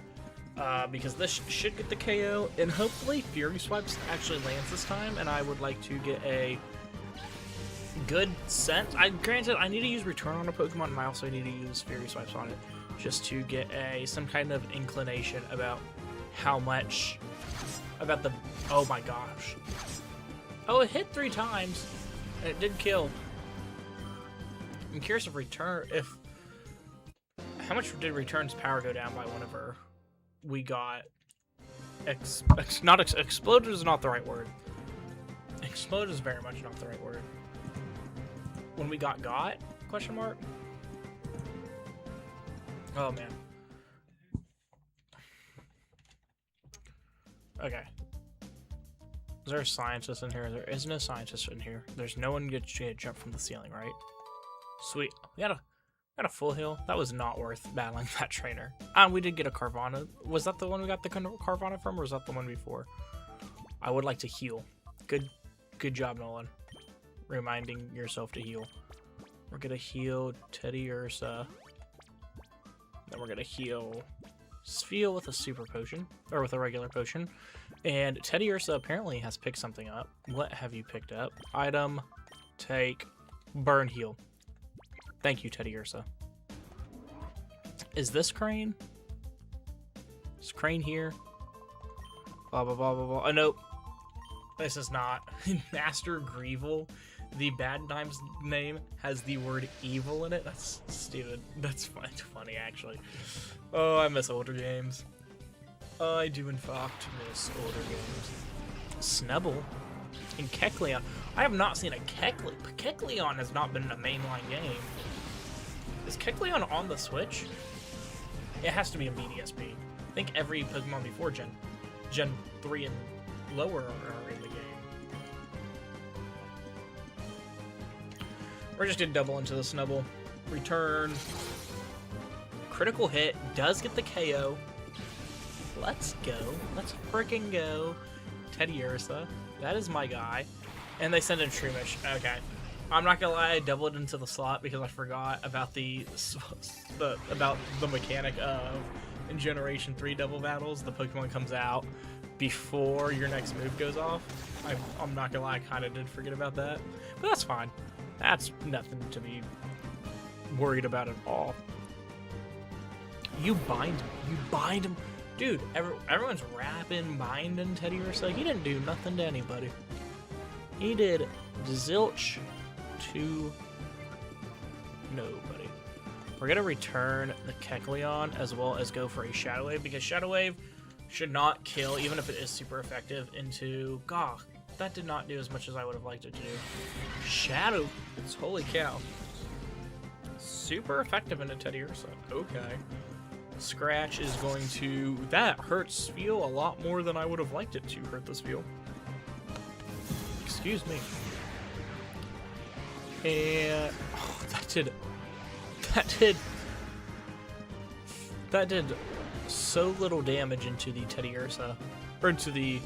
Because this should get the KO, and hopefully Fury Swipes actually lands this time, and I would like to get a good sense. Granted, I need to use Return on a Pokemon, and I also need to use Fury Swipes on it, just to get some kind of inclination about how much, about the, oh my gosh. Oh, it hit 3 times, and it did kill. I'm curious if how much did Return's power go down by whenever we got exploded is not the right word. Exploded is very much not the right word. When we got question mark? Oh man. Okay. Is there a scientist in here? There is no scientist in here. There's no one gets to jump from the ceiling, right? Sweet. Got a full heal. That was not worth battling that trainer. We did get a Carvana. Was that the one we got the Carvana from, or was that the one before? I would like to heal. Good job, Nolan. Reminding yourself to heal. We're gonna heal Teddy Ursa. Then we're gonna heal Spheal with a super potion, or with a regular potion. And Teddy Ursa apparently has picked something up. What have you picked up? Item, take, burn, heal. Thank you, Teddy Ursa. Is this Crane? Is Crane here? Blah, blah, blah, blah, blah. Oh, nope. This is not. Master Greevil, the Bad Times name, has the word evil in it. That's stupid. That's funny, actually. Oh, I miss older games. I do, in fact, miss older games. Snubble and Kecleon. I have not seen a Kecleon. Kecleon has not been in a mainline game. Is Kecleon on the Switch? It has to be a BDSP. I think every Pokemon before Gen 3 and lower are in the game. We're just gonna double into the Snubble. Return. Critical hit. Does get the KO. Let's go. Let's freaking go. Teddy Ursa. That is my guy. And they send in Shroomish. Okay. I'm not gonna lie, I doubled into the slot because I forgot about the mechanic of in Generation 3 double battles. The Pokemon comes out before your next move goes off. I'm not gonna lie, I kind of did forget about that. But that's fine. That's nothing to be worried about at all. You bind him. You bind him. Dude, everyone's rapping, binding Teddy Ursa. He didn't do nothing to anybody. He did zilch to nobody. We're gonna return the Kecleon as well as go for a Shadow Wave, because Shadow Wave should not kill, even if it is super effective, into... Gah, that did not do as much as I would have liked it to do. Shadow, holy cow. Super effective into Teddy Ursa. Okay. Scratch is going to... That hurts Spheal a lot more than I would have liked it to hurt this Spheal. Excuse me. And... Oh, that did so little damage into the Teddy Ursa. Or into the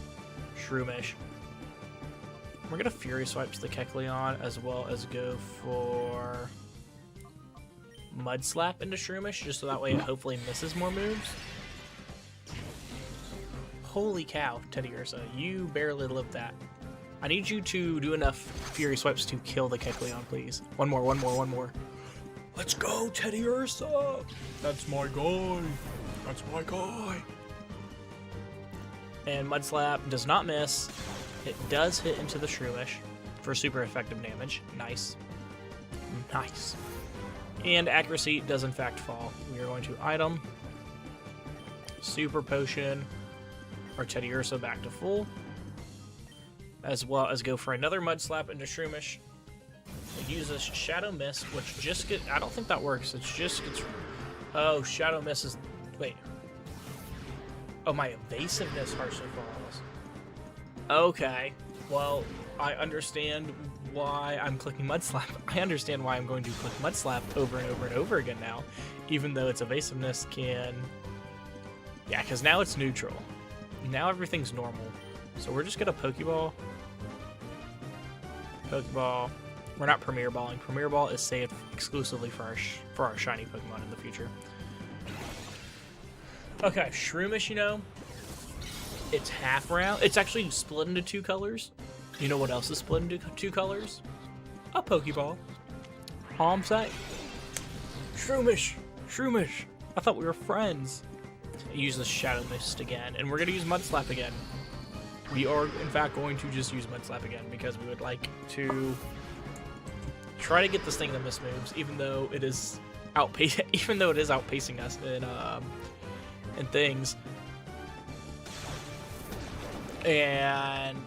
Shroomish. We're gonna Fury Swipe to the Kecleon as well as go for... Mud Slap into Shroomish, just so that way it hopefully misses more moves. Holy cow, Teddy Ursa, you barely lived that. I need you to do enough Fury Swipes to kill the Kecleon, please. One more. Let's go, Teddy Ursa! That's my guy. That's my guy. And Mud Slap does not miss. It does hit into the Shroomish for super effective damage. Nice. Nice. And accuracy does in fact fall. We are going to item, super potion, our Teddy Ursa back to full, as well as go for another Mud Slap into Shroomish. It uses Shadow Mist, which just get... I don't think that works. It's just gets... Oh, Shadow Mist is... Wait. Oh, my evasiveness harshly falls. Okay. Well, I understand why I'm clicking Mud Slap. I understand why I'm going to click Mud Slap over and over and over again now, even though its evasiveness can... Yeah, because now it's neutral. Now everything's normal. So we're just going to Pokeball. Pokeball. We're not Premier Balling. Premier Ball is saved exclusively for our shiny Pokemon in the future. Okay, Shroomish, you know, it's half round. It's actually split into two colors. You know what else is split into two colors? A Pokeball. All I'm saying. Shroomish. I thought we were friends. Use the Shadow Mist again, and we're going to use Mud Slap again. We are, in fact, going to just use Mud Slap again because we would like to try to get this thing to miss moves, even though it is outpacing us in things. And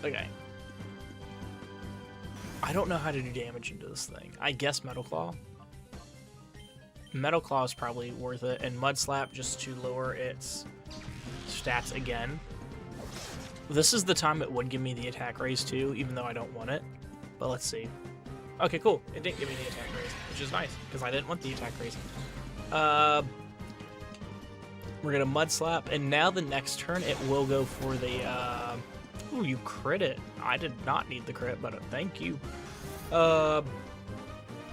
okay, I don't know how to do damage into this thing. I guess Metal Claw. Metal Claw is probably worth it, and Mud Slap just to lower its stats again. This is the time it would give me the attack raise too, even though I don't want it. But let's see. Okay, cool. It didn't give me the attack raise, which is nice, because I didn't want the attack raise. We're going to Mud Slap, and now the next turn it will go for the... Ooh, you crit it. I did not need the crit, but thank you.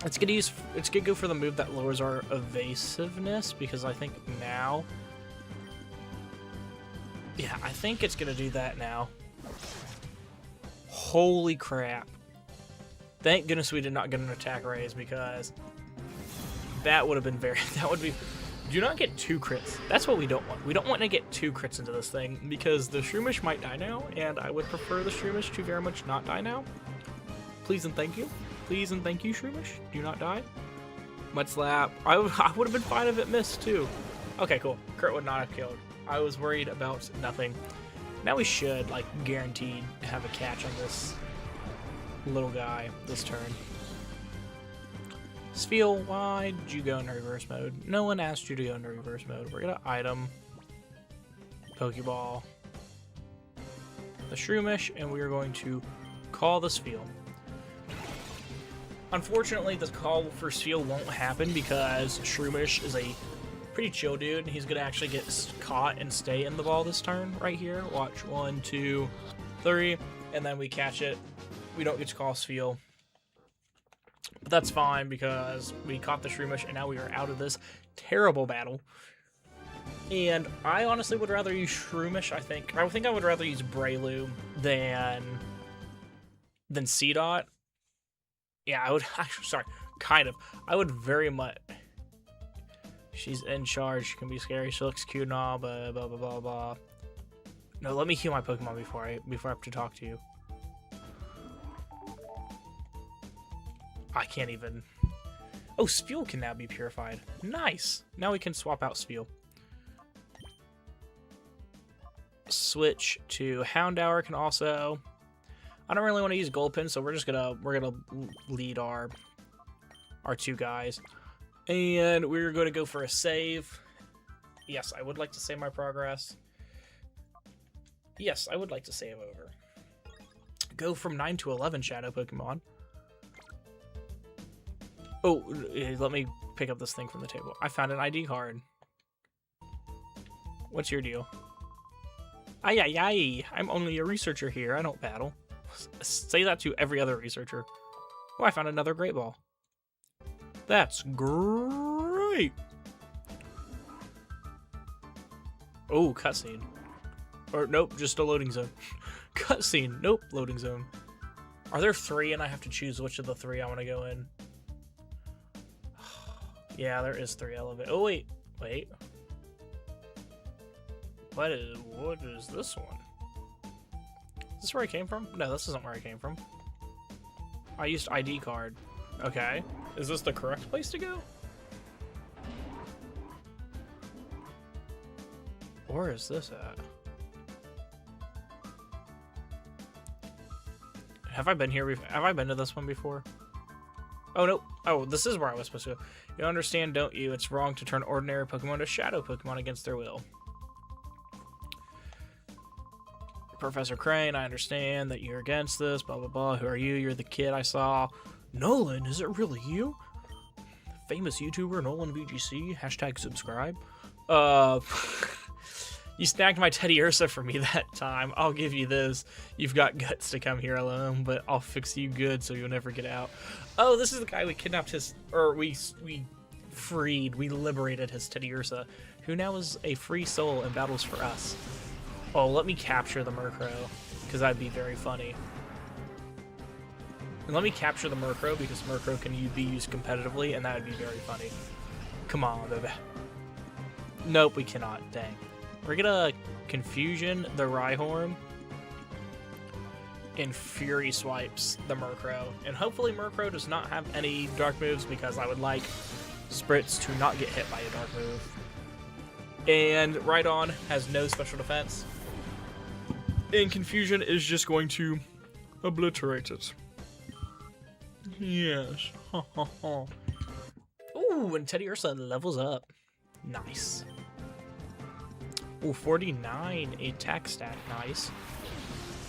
It's gonna go for the move that lowers our evasiveness, because I think now... Yeah, I think it's gonna do that now. Holy crap. Thank goodness we did not get an attack raise, because that would have been very... That would be... Do not get 2 crits. That's what we don't want. We don't want to get 2 crits into this thing, because the Shroomish might die now, and I would prefer the Shroomish to very much not die now. Please and thank you. Please and thank you, Shroomish. Do not die. Mud Slap. I would have been fine if it missed, too. Okay, cool. Crit would not have killed. I was worried about nothing. Now we should, like, guaranteed have a catch on this little guy this turn. Spheal, why did you go into reverse mode? No one asked you to go into reverse mode. We're gonna item Pokeball the Shroomish, and we are going to call the Spheal. Unfortunately, the call for Spheal won't happen because Shroomish is a pretty chill dude. He's gonna actually get caught and stay in the ball this turn right here. Watch, 1, 2, 3, and then we catch it. We don't get to call Spheal. But that's fine because we caught the Shroomish and now we are out of this terrible battle. And I honestly would rather use Shroomish, I think. I think I would rather use Breloom than C-Dot. Yeah, I would, sorry, kind of. I would very much. She's in charge, she can be scary, she looks cute and all, blah, blah, blah, blah, blah. No, let me heal my Pokemon before I have to talk to you. I can't even... Oh, Spheal can now be purified. Nice! Now we can swap out Spheal. Switch to Houndour can also... I don't really want to use Gulpin, so we're gonna lead our 2 guys. And we're going to go for a save. Yes, I would like to save my progress. Yes, I would like to save over. Go from 9 to 11 Shadow Pokemon. Oh, let me pick up this thing from the table. I found an ID card. What's your deal? Ay, ay, ay. I'm only a researcher here. I don't battle. Say that to every other researcher. Oh, I found another Great Ball. That's great. Oh, cutscene. Or, nope, just a loading zone. Cutscene. Nope, loading zone. Are there 3 and I have to choose which of the 3 I want to go in? Yeah, there is 3 elevators. Oh, wait. Wait. What is this one? Is this where I came from? No, this isn't where I came from. I used ID card. Okay. Is this the correct place to go? Where is this at? Have I been here before? Have I been to this one before? Oh, no. Oh, this is where I was supposed to go. You understand, don't you? It's wrong to turn ordinary Pokemon to Shadow Pokemon against their will. Professor Crane, I understand that you're against this, blah, blah, blah. Who are you? You're the kid I saw. Nolan, is it really you? Famous YouTuber, Nolan VGC, hashtag subscribe. You snagged my Teddy Ursa for me that time. I'll give you this. You've got guts to come here alone, but I'll fix you good so you'll never get out. Oh, this is the guy we kidnapped his, or we freed, we liberated his Teddy Ursa, who now is a free soul and battles for us. Oh, let me capture the Murkrow, because that'd be very funny. And let me capture the Murkrow, because Murkrow can be used competitively, and that would be very funny. Come on, baby. Nope, we cannot. Dang. We're gonna Confusion the Rhyhorn and Fury Swipes the Murkrow. And hopefully Murkrow does not have any dark moves, because I would like Spritz to not get hit by a dark move. And Rhydon has no special defense. And Confusion is just going to obliterate it. Yes. Ha ha ha. Ooh, and Teddy Ursa levels up. Nice. Ooh, 49 attack stat. Nice.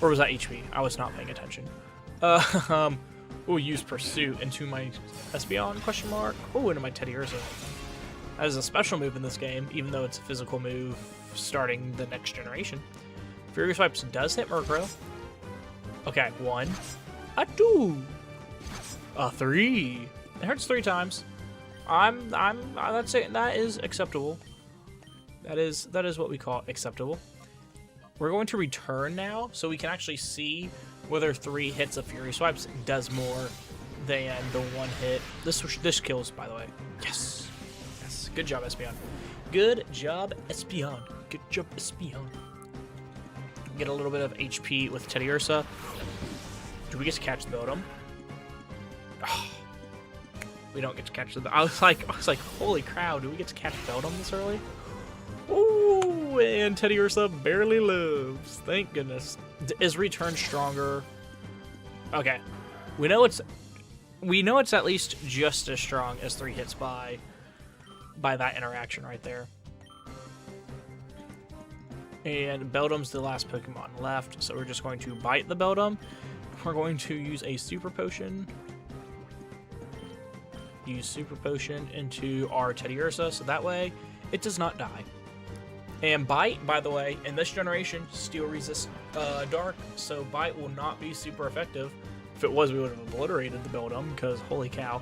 Or was that HP? I was not paying attention. Ooh, use Pursuit into my Espeon, question mark. Ooh, into my Teddiursa. That is a special move in this game, even though it's a physical move starting the next generation. Fury Swipes does hit Murkrow. Okay, 1, a 2, a 3. It hurts 3 times. That's it. That is acceptable. That is what we call acceptable. We're going to return now, so we can actually see whether 3 hits of Fury Swipes does more than the 1 hit. This kills, by the way. Yes. Yes. Good job, Espeon. Good job, Espeon. Good job, Espeon. Get a little bit of HP with Teddiursa. Do we get to catch the Beldum? Oh, we don't get to catch the. I was like, holy cow! Do we get to catch Beldum this early? Ooh, and Teddiursa barely lives. Thank goodness. Is Return stronger? Okay, we know it's at least just as strong as 3 hits by that interaction right there. And Beldum's the last Pokemon left, so we're just going to bite the Beldum. We're going to use a Super Potion. Use Super Potion into our Teddiursa, so that way it does not die. And Bite, by the way, in this generation, still resists Dark, so Bite will not be super effective. If it was, we would have obliterated the Beldum, because holy cow.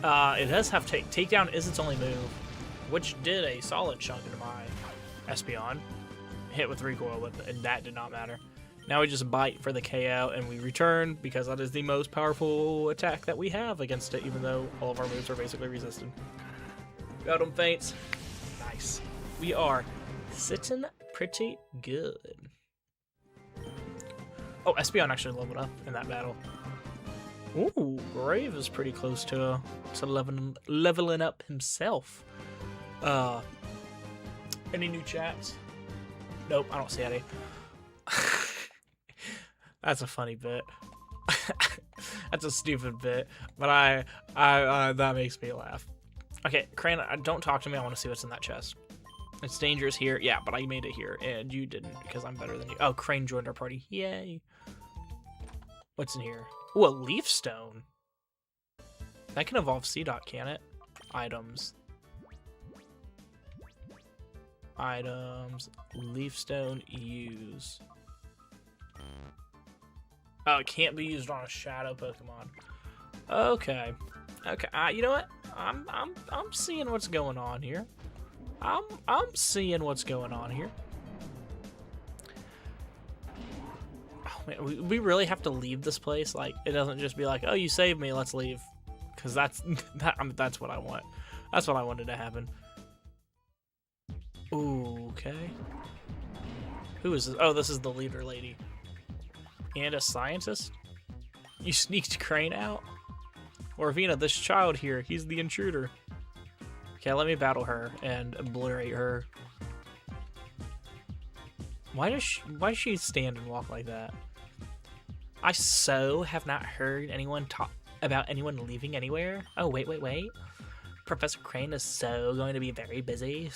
It does have Takedown is its only move, which did a solid chunk into my Espeon. Hit with Recoil, and that did not matter. Now we just Bite for the KO, and we return, because that is the most powerful attack that we have against it, even though all of our moves are basically resisted. Beldum faints. Nice. We are sitting pretty good. Oh, Espeon actually leveled up in that battle. Ooh, Brave is pretty close to leveling up himself. Any new chats? Nope, I don't see any. That's a funny bit. That's a stupid bit, but I that makes me laugh. Okay, Crane, don't talk to me. I want to see what's in that chest. It's dangerous here. Yeah, but I made it here, and you didn't because I'm better than you. Oh, Crane joined our party. Yay. What's in here? Ooh, a Leaf Stone. That can evolve C-Dot, can it? Items. Items. Leaf Stone, use. Oh, it can't be used on a Shadow Pokemon. Okay. Okay. You know what? I'm seeing what's going on here. I'm seeing what's going on here. Oh man, we really have to leave this place. Like, it doesn't just be like, oh, you saved me, let's leave. Because that's what I want. That's what I wanted to happen. Ooh, okay. Who is this? Oh, this is the leader lady. And a scientist? You sneaked Crane out? Orvina, this child here, he's the intruder. Okay, let me battle her and obliterate her. Why does she stand and walk like that? I so have not heard anyone talk about anyone leaving anywhere. Oh, wait. Professor Crane is so going to be very busy.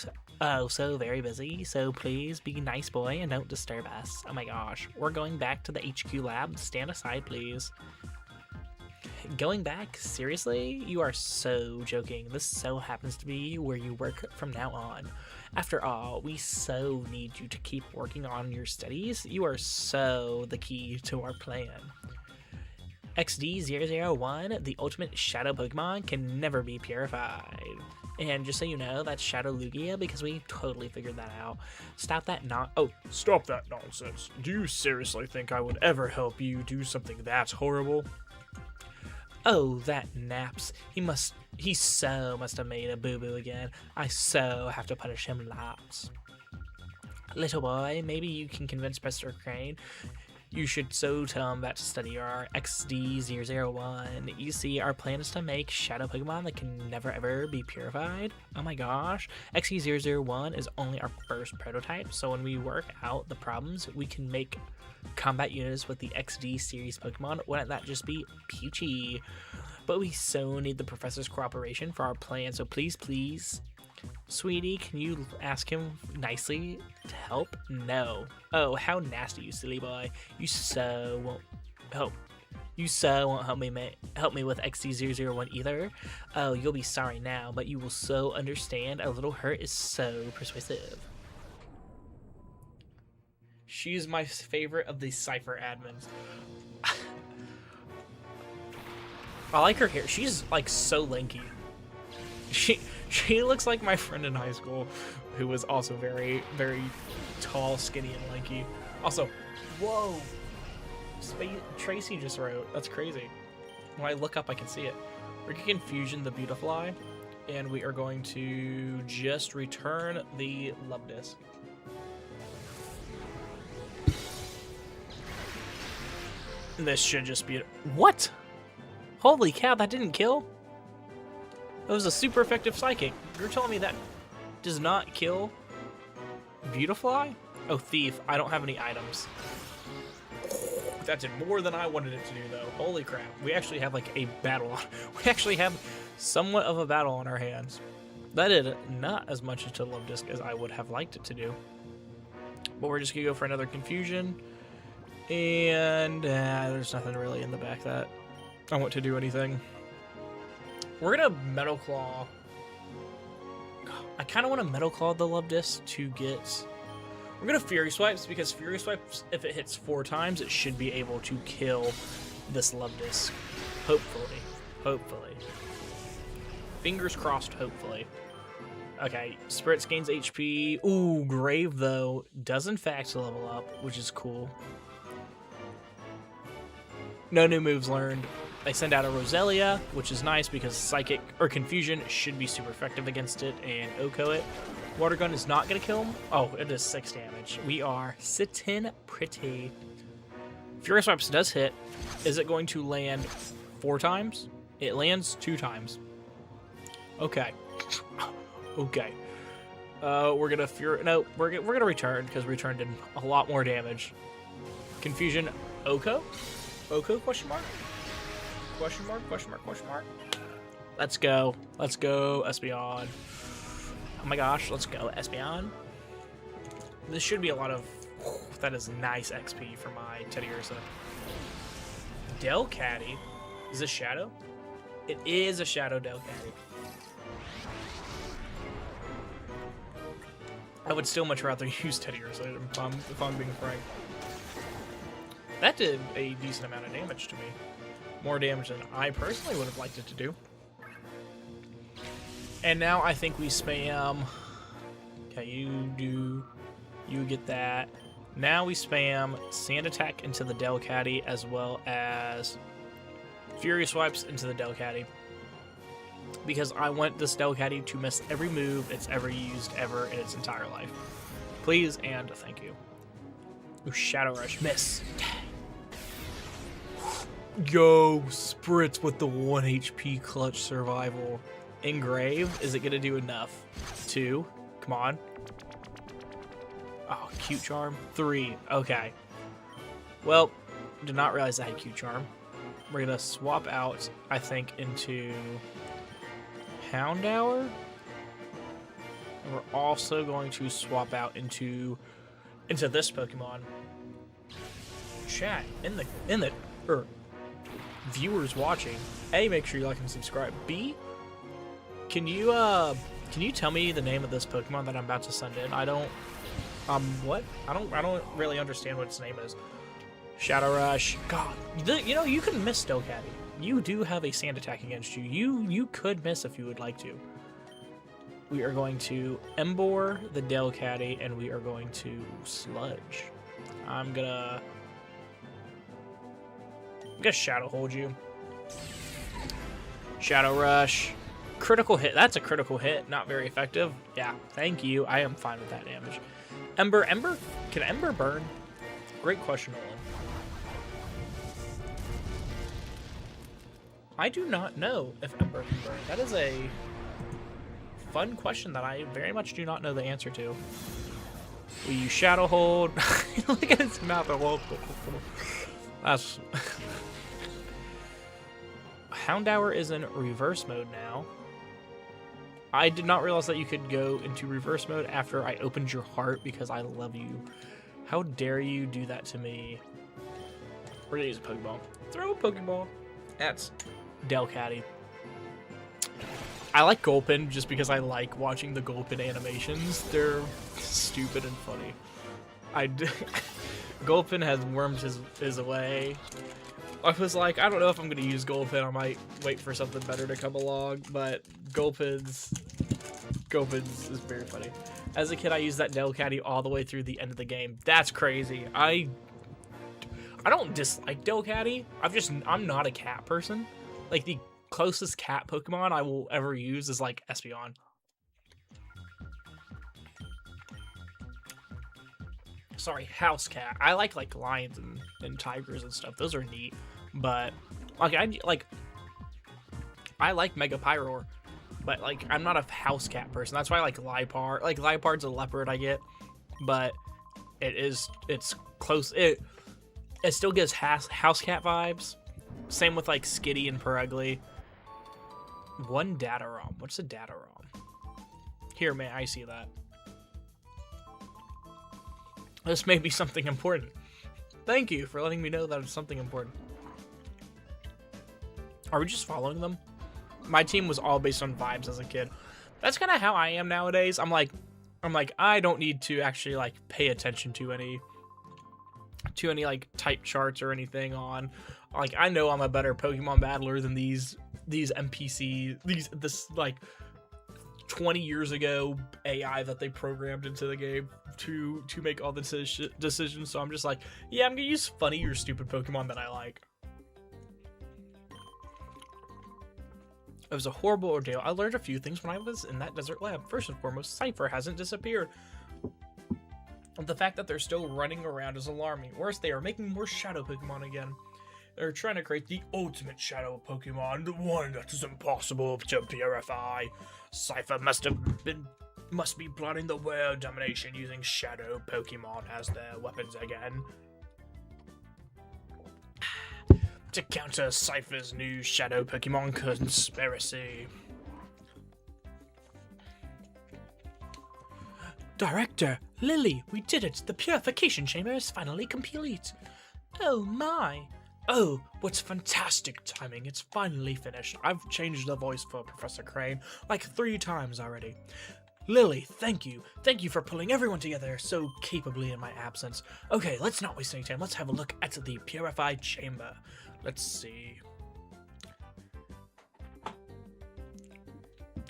So very busy. So please be a nice boy and don't disturb us. Oh my gosh. We're going back to the HQ lab. Stand aside, please. Going back? Seriously? You are so joking. This so happens to be where you work from now on. After all, we so need you to keep working on your studies. You are so the key to our plan. XD001, the ultimate Shadow Pokemon, can never be purified. And just so you know, that's Shadow Lugia because we totally figured that out. Stop that nonsense. Do you seriously think I would ever help you do something that horrible? Oh, that Naps. He so must have made a boo-boo again. I so have to punish him lots. Little boy, maybe you can convince Professor Crane. You should so tell him that to study our XD001. You see, our plan is to make Shadow Pokemon that can never ever be purified. Oh my gosh. XD001 is only our first prototype, so when we work out the problems, we can make combat units with the XD series Pokemon. Wouldn't that just be peachy? But we so need the professor's cooperation for our plan, so please, sweetie, can you ask him nicely to help? No. Oh, how nasty, you silly boy. You so won't help. You so won't help me with XD001 either. Oh, you'll be sorry now, but you will so understand. A little hurt is so persuasive. She's my favorite of the Cypher admins. I like her hair. She's like so lanky. She looks like my friend in high school, who was also very, very tall, skinny, and lanky. Also, whoa. Tracy just wrote. That's crazy. When I look up, I can see it. We're going to Confusion the Beautifly, and we are going to just return the Love Disc. And this should just be... What? Holy cow, that didn't kill? That was a super effective Psychic. You're telling me that does not kill Beautifly? Oh, Thief. I don't have any items. That did more than I wanted it to do, though. Holy crap. We actually have, like, a battle. We actually have somewhat of a battle on our hands. That did not as much to Love Disc as I would have liked it to do. But we're just going to go for another Confusion. And there's nothing really in the back that I want to do anything. We're going to Metal Claw. I kind of want to Metal Claw the Love Disc to get... We're going to Fury Swipes, because Fury Swipes, if it hits 4 times, it should be able to kill this Love Disc. Hopefully. Hopefully. Fingers crossed, hopefully. Okay, Spritz gains HP. Ooh, Grave, though, does in fact level up, which is cool. No new moves learned. They send out a Roselia, which is nice because Psychic or Confusion should be super effective against it, and Oko it. Water Gun is not going to kill him. Oh, it does 6 damage. We are sitting pretty. Fury Swipes does hit. Is it going to land 4 times? It lands 2 times. Okay. Okay. We're gonna we're gonna return because return did a lot more damage. Confusion, Oko? Oko? Question mark? Question mark? Question mark? Question mark? Let's go. Let's go, Espeon. Oh my gosh, let's go, Espeon. This should be a lot of... That is nice XP for my Teddy Ursa. Delcatty? Is this Shadow? It is a Shadow Delcatty. I would still much rather use Teddy Ursa if I'm being frank. That did a decent amount of damage to me. More damage than I personally would have liked it to do. And now I think we spam... Okay, you get that. Now we spam Sand Attack into the Delcatty as well as Fury Swipes into the Delcatty. Because I want this Delcatty to miss every move it's ever used ever in its entire life. Please and thank you. Ooh, Shadow Rush. Miss. Yo, Spritz with the 1 HP clutch survival. Engrave, is it going to do enough? 2. Come on. Oh, Cute Charm. 3. Okay. Well, did not realize I had Cute Charm. We're going to swap out, I think, into Houndour. And we're also going to swap out into this Pokemon. Chat, in the viewers watching, A, make sure you like and subscribe. B, can you tell me the name of this Pokemon that I'm about to send in? I don't really understand what its name is. Shadow Rush. God, you know, you can miss Delcatty. You do have a Sand Attack against you. You could miss if you would like to. We are going to Emboar the Delcatty, and we are going to Sludge. I'm gonna Shadow Hold you. Shadow Rush. Critical hit. That's a critical hit. Not very effective. Yeah, thank you. I am fine with that damage. Ember? Can Ember burn? Great question, Olin. I do not know if Ember can burn. That is a fun question that I very much do not know the answer to. Will you Shadow Hold? Look at his mouth. That's... Houndour is in reverse mode now. I did not realize that you could go into reverse mode after I opened your heart because I love you. How dare you do that to me? We're gonna use a Pokeball. Throw a Pokeball. That's Delcatty. I like Gulpin just because I like watching the Gulpin animations. They're stupid and funny. Gulpin has wormed his way. I was like, I don't know if I'm gonna use Gulpin. I might wait for something better to come along, but Gulpin's is very funny. As a kid, I used that Delcatty all the way through the end of the game. That's crazy. I don't dislike Delcatty. I'm not a cat person. Like, the closest cat Pokemon I will ever use is like Espeon. Sorry, house cat. I like lions and tigers and stuff. Those are neat. But I like Mega Pyroar. But like, I'm not a house cat person. That's why I like Liepard. Like, Liepard's a leopard, I get, but it's close. It still gives house cat vibes. Same with like Skitty and Perugly. One data ROM. What's a data ROM? Here, man, I see that. This may be something important. Thank you for letting me know that it's something important. Are we just following them? My team was all based on vibes as a kid. That's kind of how I am nowadays. I'm like, I don't need to actually like pay attention to any like type charts or anything on. Like, I know I'm a better Pokemon battler than these NPCs, this like 20 years ago AI that they programmed into the game to make all the decisions. So I'm just like, yeah, I'm gonna use funny or stupid Pokemon that I like. It was a horrible ordeal. I learned a few things when I was in that desert lab. First and foremost, Cypher hasn't disappeared. The fact that they're still running around is alarming. Worse, they are making more shadow Pokemon again. They're trying to create the ultimate shadow Pokemon, the one that is impossible to purify. Cypher must be plotting the world domination using shadow Pokemon as their weapons again. To counter Cypher's new shadow Pokemon conspiracy. Director, Lily, we did it! The purification chamber is finally complete! Oh my! Oh, what's fantastic timing, it's finally finished. I've changed the voice for Professor Crane like 3 times already. Lily, thank you. Thank you for pulling everyone together so capably in my absence. Okay, let's not waste any time. Let's have a look at the purified chamber. Let's see.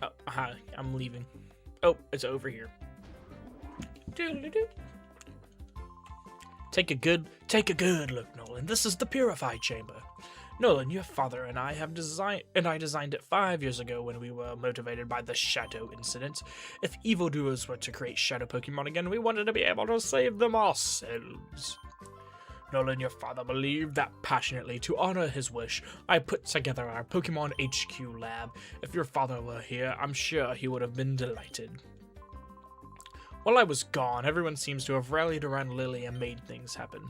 Oh, hi, I'm leaving. Oh, it's over here. Doo-doo-doo. Take a good look, Nolan. This is the purified chamber. Nolan, your father and I designed it 5 years ago when we were motivated by the Shadow incident. If evildoers were to create Shadow Pokemon again, we wanted to be able to save them ourselves. Nolan, your father believed that passionately. To honor his wish, I put together our Pokemon HQ lab. If your father were here, I'm sure he would have been delighted. While I was gone, everyone seems to have rallied around Lily and made things happen.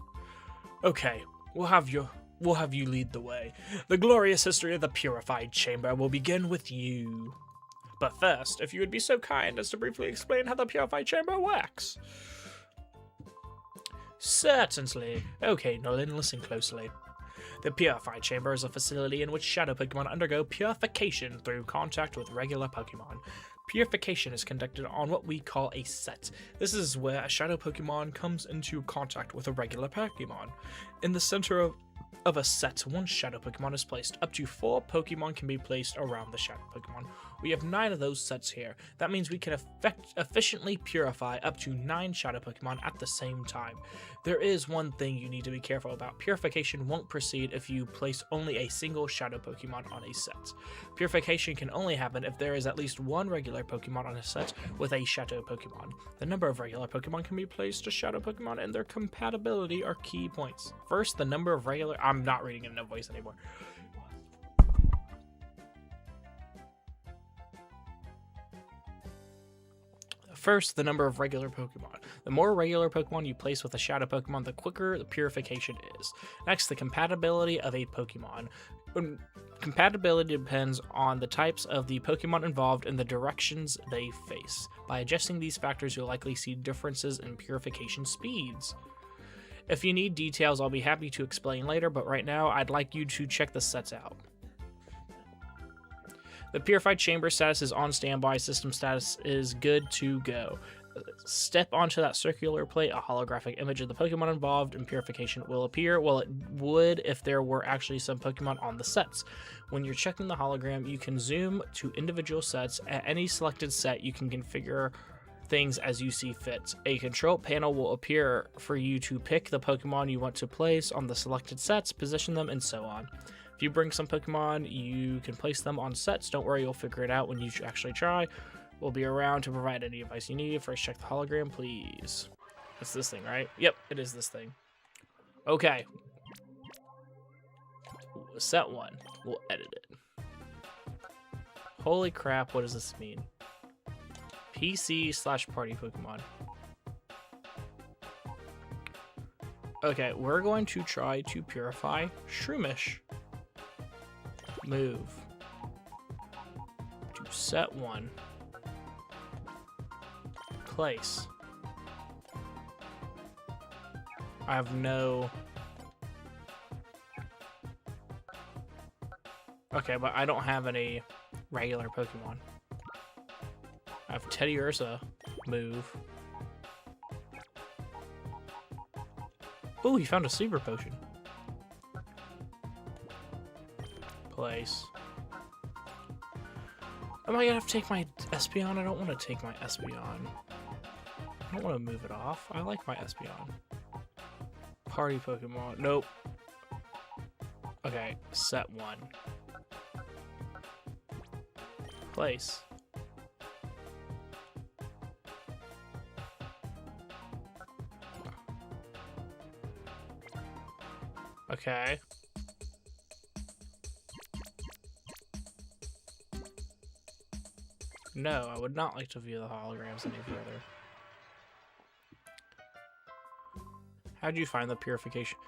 Okay, we'll have you lead the way. The glorious history of the Purified Chamber will begin with you. But first, if you would be so kind as to briefly explain how the Purified Chamber works. Certainly. Okay, Nolan, listen closely. The Purified Chamber is a facility in which Shadow Pokemon undergo purification through contact with regular Pokemon. Purification is conducted on what we call a set. This is where a Shadow Pokemon comes into contact with a regular Pokemon. In the center of a set, one Shadow Pokemon is placed. Up to 4 Pokemon can be placed around the Shadow Pokemon. We have 9 of those sets here. That means we can efficiently purify up to 9 Shadow Pokemon at the same time. There is one thing you need to be careful about. Purification won't proceed if you place only a single Shadow Pokemon on a set. Purification can only happen if there is at least 1 regular Pokemon on a set with a Shadow Pokemon. The number of regular Pokemon can be placed to Shadow Pokemon and their compatibility are key points. First, the number of regular... I'm not reading in no voice anymore. First, the number of regular Pokemon. The more regular Pokemon you place with a Shadow Pokemon, the quicker the purification is. Next, the compatibility of a Pokemon. Compatibility depends on the types of the Pokemon involved and the directions they face. By adjusting these factors, you'll likely see differences in purification speeds. If you need details, I'll be happy to explain later, but right now I'd like you to check the sets out. The Purified Chamber status is on standby. System status is good to go. Step onto that circular plate. A holographic image of the Pokemon involved in purification will appear. Well, it would if there were actually some Pokemon on the sets. When you're checking the hologram, you can zoom to individual sets. At any selected set, you can configure things as you see fit. A control panel will appear for you to pick the Pokemon you want to place on the selected sets, position them, and so on. If you bring some Pokemon, you can place them on sets. Don't worry, you'll figure it out when you actually try. We'll be around to provide any advice you need. First, check the hologram, please. It's this thing, right? Yep, it is this thing. Okay. Set 1. We'll edit it. Holy crap, what does this mean? PC/party Pokemon. Okay, we're going to try to purify Shroomish. Move to set 1. Place. I have no... Okay, but I don't have any regular Pokemon. I have Teddy Ursa. Move. Oh, he found a super potion. Place. Am I gonna have to take my Espeon? I don't want to take my Espeon. I don't want to move it off. I like my Espeon. Party Pokemon. Nope. Okay, set 1. Place. Okay. No, I would not like to view the holograms any further. How do you find the purification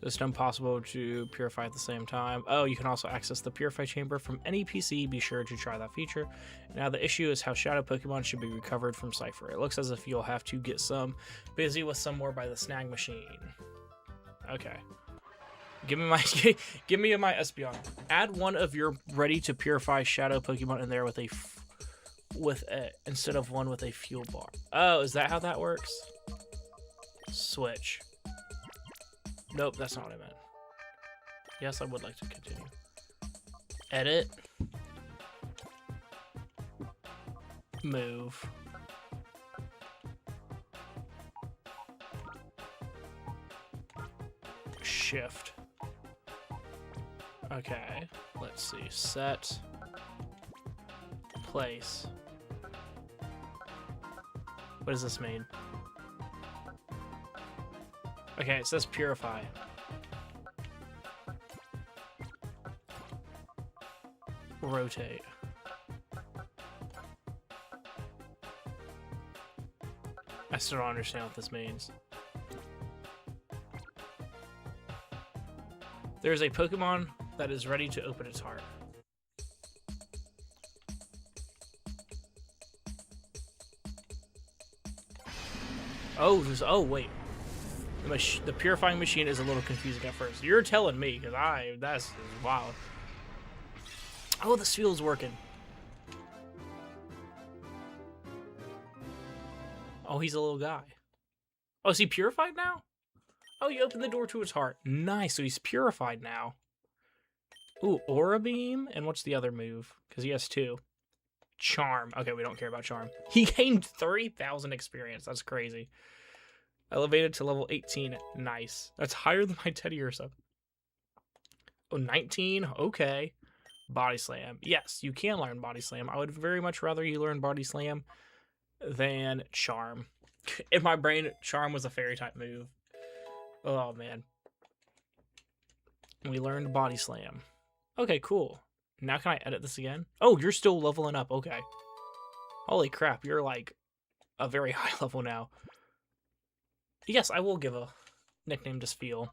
system possible to purify at the same time? Oh, you can also access the Purify Chamber from any PC. Be sure to try that feature. Now, the issue is how Shadow Pokemon should be recovered from Cypher. It looks as if you'll have to get busy with some more by the snag machine. Okay. Give me my Espeon. Add one of your ready to purify Shadow Pokemon in there with a instead of one with a fuel bar. Oh, is that how that works? Switch. Nope, that's not what I meant. Yes, I would like to continue. Edit. Move. Shift. Okay, let's see. Set. Place. What does this mean? Okay, it says purify. Rotate. I still don't understand what this means. There's a Pokemon that is ready to open its heart. Oh, wait. The purifying machine is a little confusing at first. You're telling me, because that's wild. Oh, this feels working. Oh, he's a little guy. Oh, is he purified now? Oh, you opened the door to his heart. Nice, so he's purified now. Ooh, Aura Beam, and what's the other move? Because he has 2. Charm. Okay, we don't care about Charm. He gained 3,000 experience. That's crazy. Elevated to level 18. Nice. That's higher than my Teddy Ursa. Oh, 19. Okay. Body Slam. Yes, you can learn Body Slam. I would very much rather you learn Body Slam than Charm. In my brain, Charm was a fairy type move. Oh, man. We learned Body Slam. Okay, cool. Now can I edit this again? Oh, you're still leveling up. Okay. Holy crap, you're like a very high level now. Yes, I will give a nickname to Sfeel.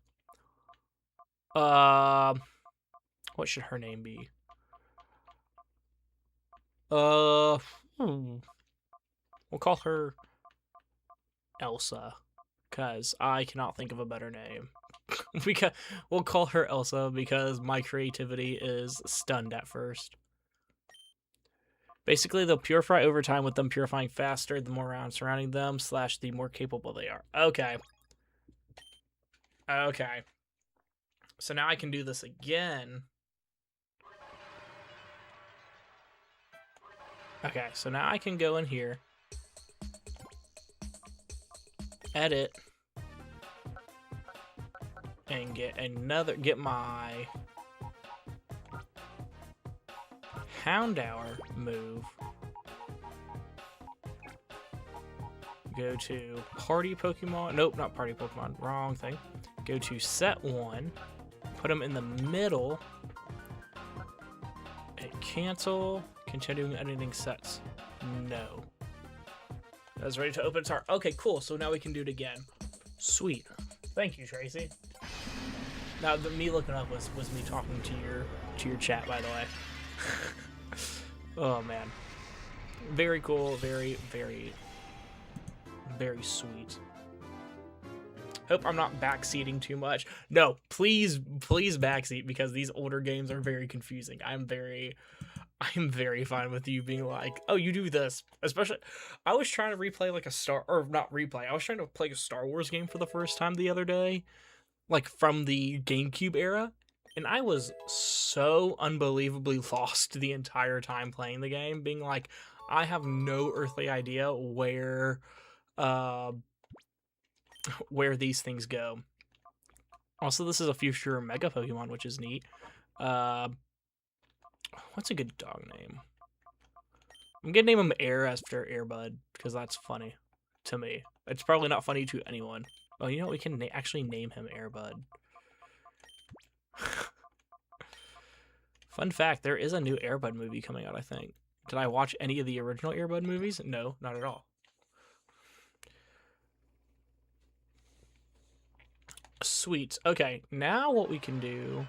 What should her name be? We'll call her Elsa. because I cannot think of a better name. We'll call her Elsa because my creativity is stunned at first. Basically, they'll purify over time, with them purifying faster the more rounds surrounding them, / the more capable they are. Okay. Okay. So now I can do this again. Okay, so now I can go in here, edit, and get my Houndour move. Go to Party Pokemon. Nope, not Party Pokemon. Wrong thing. Go to Set 1. Put them in the middle. And cancel. Continuing editing sets. No. That's ready to open its heart. Okay, cool. So now we can do it again. Sweet. Thank you, Tracy. Now, me looking up was me talking to your chat, by the way. Oh man, very cool, very, very, very sweet. Hope I'm not backseating too much. No, please backseat, because these older games are very confusing. I'm very fine with you being like, oh, you do this. Especially, I was trying to replay like I was trying to play a Star Wars game for the first time the other day, like from the GameCube era. And I was so unbelievably lost the entire time playing the game, being like, I have no earthly idea where these things go. Also, this is a future Mega Pokemon, which is neat. What's a good dog name? I'm gonna name him Air after Airbud, because that's funny to me. It's probably not funny to anyone. Oh, you know what? We can actually name him Airbud. Fun fact, there is a new Airbud movie coming out, I think. Did I watch any of the original Airbud movies? No, not at all. Sweet. Okay, now what we can do...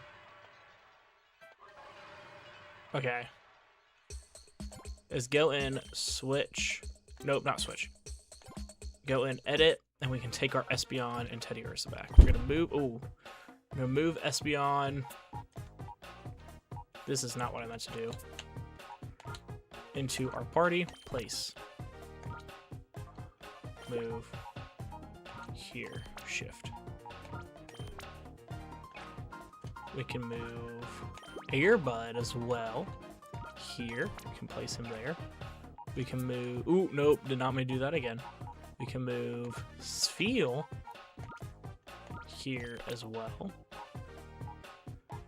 Okay. Is go in, switch... Nope, not switch. Go in, edit, and we can take our Espeon and Teddiursa back. We're gonna move... Ooh. I'm gonna move Espeon... This is not what I meant to do. Into our party. Place. Move. Here. Shift. We can move Airbud as well. Here. We can place him there. We can move... Ooh, nope. Did not mean to do that again. We can move Spheal here as well.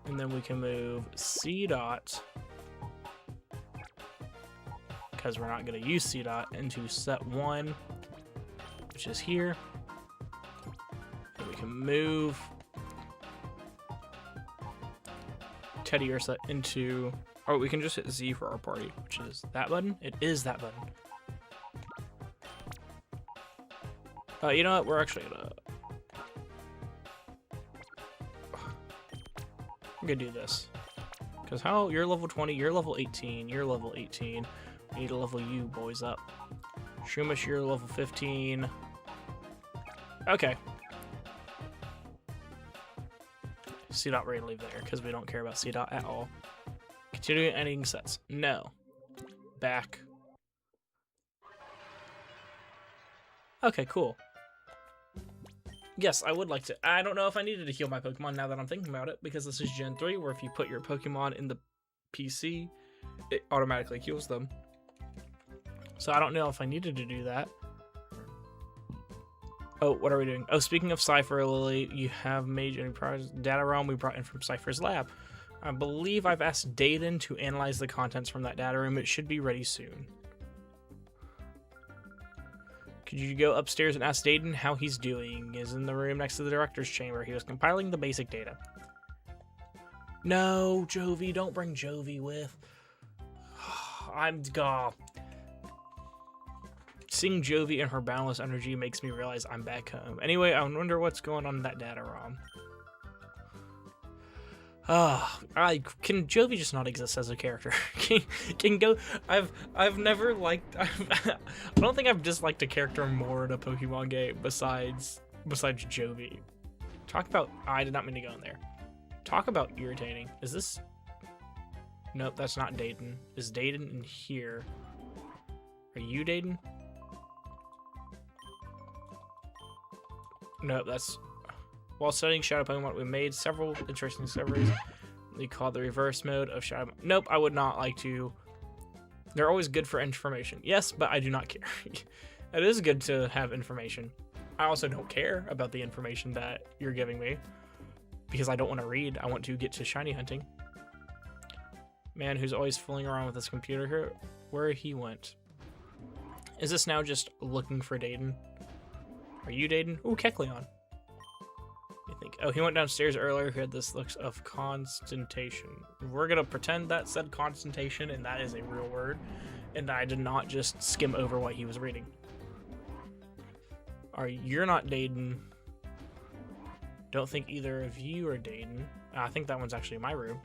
And then we can move C-Dot, because we're not going to use C-Dot, into set 1, which is here. And we can move Teddiursa into... Oh, we can just hit Z for our party, which is that button. It is that button. You know what? We're actually gonna... I'm gonna do this. Because how? You're level 20, you're level 18, you're level 18. We need to level you boys up. Shumish, you're level 15. Okay. C-Dot ready to leave there, because we don't care about C-Dot at all. Continuing ending sets. No. Back. Okay, cool. Yes, I would like to. I don't know if I needed to heal my Pokemon now that I'm thinking about it, because this is Gen 3, where if you put your Pokemon in the PC, it automatically heals them. So I don't know if I needed to do that. Oh, what are we doing? Oh, speaking of Cypher, Lily, you have made any progress? Data room we brought in from Cypher's lab. I believe I've asked Dayton to analyze the contents from that data room. It should be ready soon. Could you go upstairs and ask Dayton how he's doing? He's in the room next to the director's chamber. He was compiling the basic data. No, Jovi, don't bring Jovi with. Seeing Jovi and her boundless energy makes me realize I'm back home. Anyway, I wonder what's going on in that data ROM. Can Jovi just not exist as a character? can go. I've never liked. I don't think I've disliked a character more in a Pokemon game besides besides Jovi. Talk about... I did not mean to go in there. Talk about irritating. Is this... Nope, that's not Dayton. Is Dayton in here? Are you Dayton? Nope, that's... While studying Shadow Pokemon, we made several interesting discoveries. We call the reverse mode of Shadow... Nope, I would not like to... They're always good for information. Yes, but I do not care. It is good to have information. I also don't care about the information that you're giving me because I don't want to read. I want to get to shiny hunting. Man who's always fooling around with his computer here. Where he went. Is this now just looking for Dayton? Are you Dayton? Ooh, Kecleon. I think. Oh, he went downstairs earlier. He had this looks of constantation. We're gonna pretend that said constantation, and that is a real word. And I did not just skim over what he was reading. You're not Dayton. Don't think either of you are Dayton. I think that one's actually my room.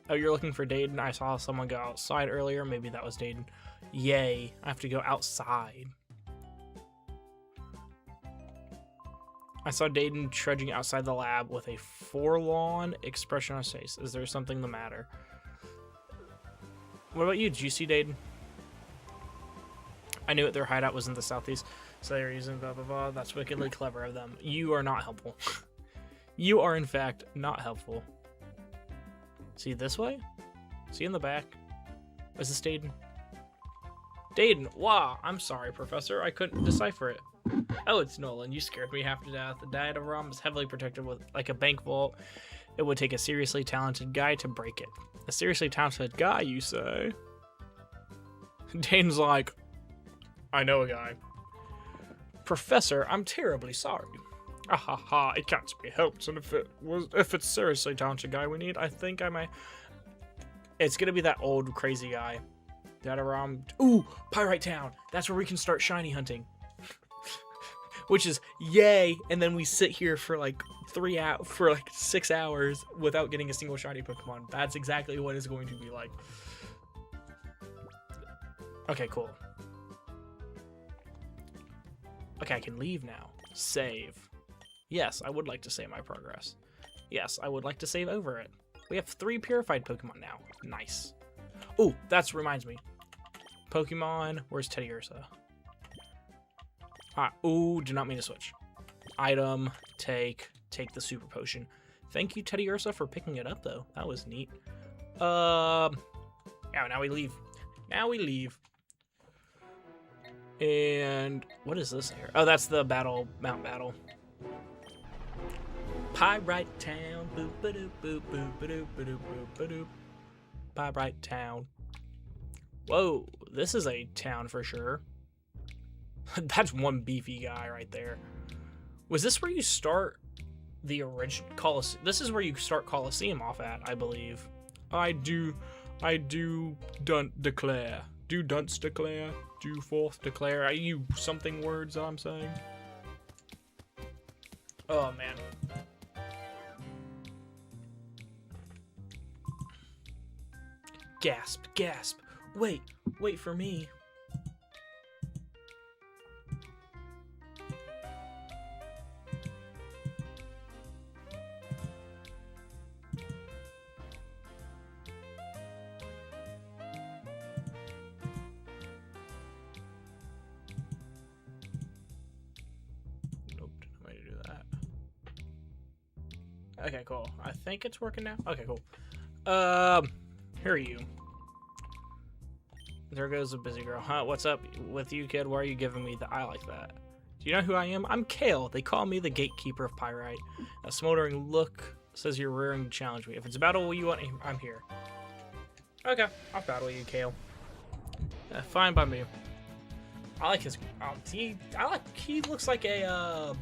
Oh, you're looking for Dayton? I saw someone go outside earlier. Maybe that was Dayton. Yay. I have to go outside. I saw Dayton trudging outside the lab with a forlorn expression on his face. Is there something the matter? What about you? Did you see Dayton? I knew it. Their hideout was in the southeast. So they're using blah, blah, blah. That's wickedly clever of them. You are not helpful. You are, in fact, not helpful. See this way? See in the back? Is this Dayton? Dayton! Wow! I'm sorry, Professor. I couldn't decipher it. Oh, it's Nolan. You scared me half to death. The diagram is heavily protected with like a bank vault. It would take a seriously talented guy to break it. A seriously talented guy, you say? Dayton's like, I know a guy. Professor, I'm terribly sorry. Ah ha ha, it can't be helped, and if it's seriously talented guy we need, I think I might... It's gonna be that old crazy guy. Ooh, Pyrite Town! That's where we can start shiny hunting. Which is, yay, and then we sit here for like 6 hours without getting a single shiny Pokemon. That's exactly what it's going to be like. Okay, cool. Okay, I can leave now. Save. Yes, I would like to save my progress. Yes, I would like to save over it. We have 3 purified Pokemon now. Nice. Oh, that reminds me. Pokemon, where's Teddy Ursa? Ooh, do not mean to switch. Item, take the super potion. Thank you, Teddy Ursa, for picking it up, though. That was neat. Yeah, now we leave. Now we leave. And what is this here? Oh, that's the Mount Battle. Pyrite Town. Boop ba doop boop boop ba doop ba doop boop ba doop. Pyrite Town. Whoa, this is a town for sure. That's one beefy guy right there. Was this where you start the original Coliseum? This is where you start Coliseum off at, I believe. I do declare. Do dunce declare. Do forth declare. Are you something words I'm saying? Oh, man. Gasp, gasp. Wait for me. Okay, cool. I think it's working now. Okay, cool. Here are you. There goes a busy girl. Huh? What's up with you, kid? Why are you giving me the eye like that? Do you know who I am? I'm Kale. They call me the gatekeeper of Pyrite. A smoldering look says you're rearing to challenge me. If it's a battle you want, I'm here. Okay, I'll battle you, Kale. Fine by me. I like his. He looks like a.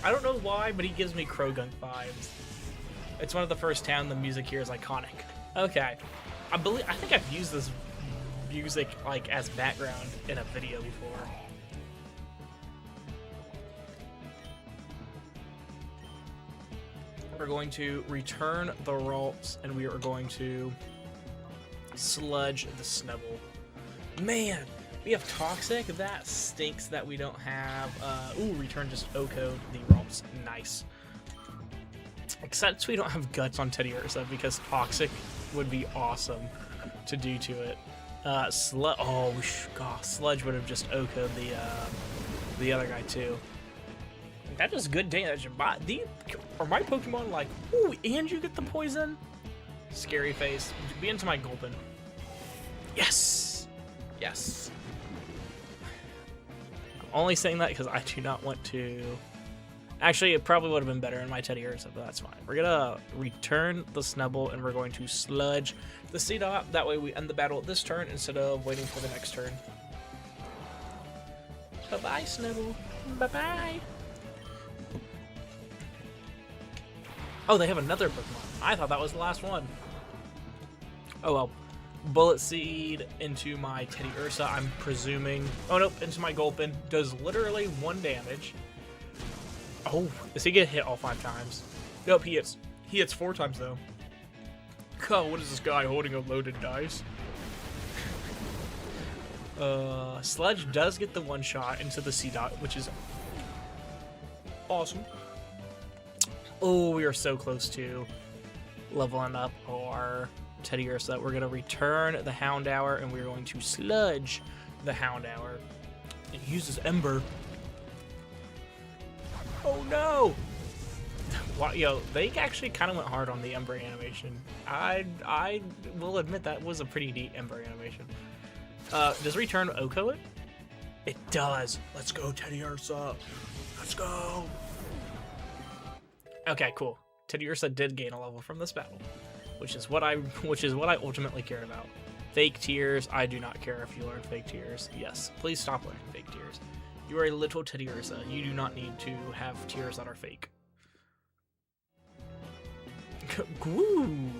I don't know why, but he gives me Krogunk vibes. It's one of the first town. The music here is iconic. Okay, I think I've used this music like as background in a video before. We're going to return the Ralts, and we are going to sludge the Snubble. Man, We have Toxic. That stinks that we don't have. Ooh, return just Oko the Romps. Nice. Except we don't have Guts on Teddy Ursa because Toxic would be awesome to do to it. Sludge would have just Oko'd the other guy too. That is good damage. Are my Pokemon like, ooh, and you get the poison? Scary face. Be into my Gulpin. Yes! Yes. I'm only saying that because I do not want to... Actually, it probably would have been better in my Teddy Ursa, but that's fine. We're gonna return the Snubble, and we're going to Sludge the C-Dot. That way we end the battle at this turn instead of waiting for the next turn. Bye-bye, Snubble. Bye-bye. Oh, they have another Pokemon. I thought that was the last one. Oh, well. Bullet Seed into my Teddy Ursa, I'm presuming. Oh, nope, into my Gulpin. Does literally 1 damage. Oh, does he get hit all 5 times? Nope, he hits 4 times, though. Oh, what is this guy holding a loaded dice? Sludge does get the 1-shot into the C-Dot, which is awesome. Oh, we are so close to leveling up our Teddy Ursa. We're going to return the Houndour, and we're going to Sludge the Houndour. It uses Ember. Oh no! Wow, yo, they actually kind of went hard on the Ember animation. I will admit that was a pretty neat Ember animation. Does return Oko it? It does. Let's go, Teddy Ursa. Let's go. Okay, cool. Teddy Ursa did gain a level from this battle, which is what I ultimately cared about. Fake tears. I do not care if you learn fake tears. Yes, please stop learning fake tears. You are a little Teddy Ursa. You do not need to have tears that are fake. Woo!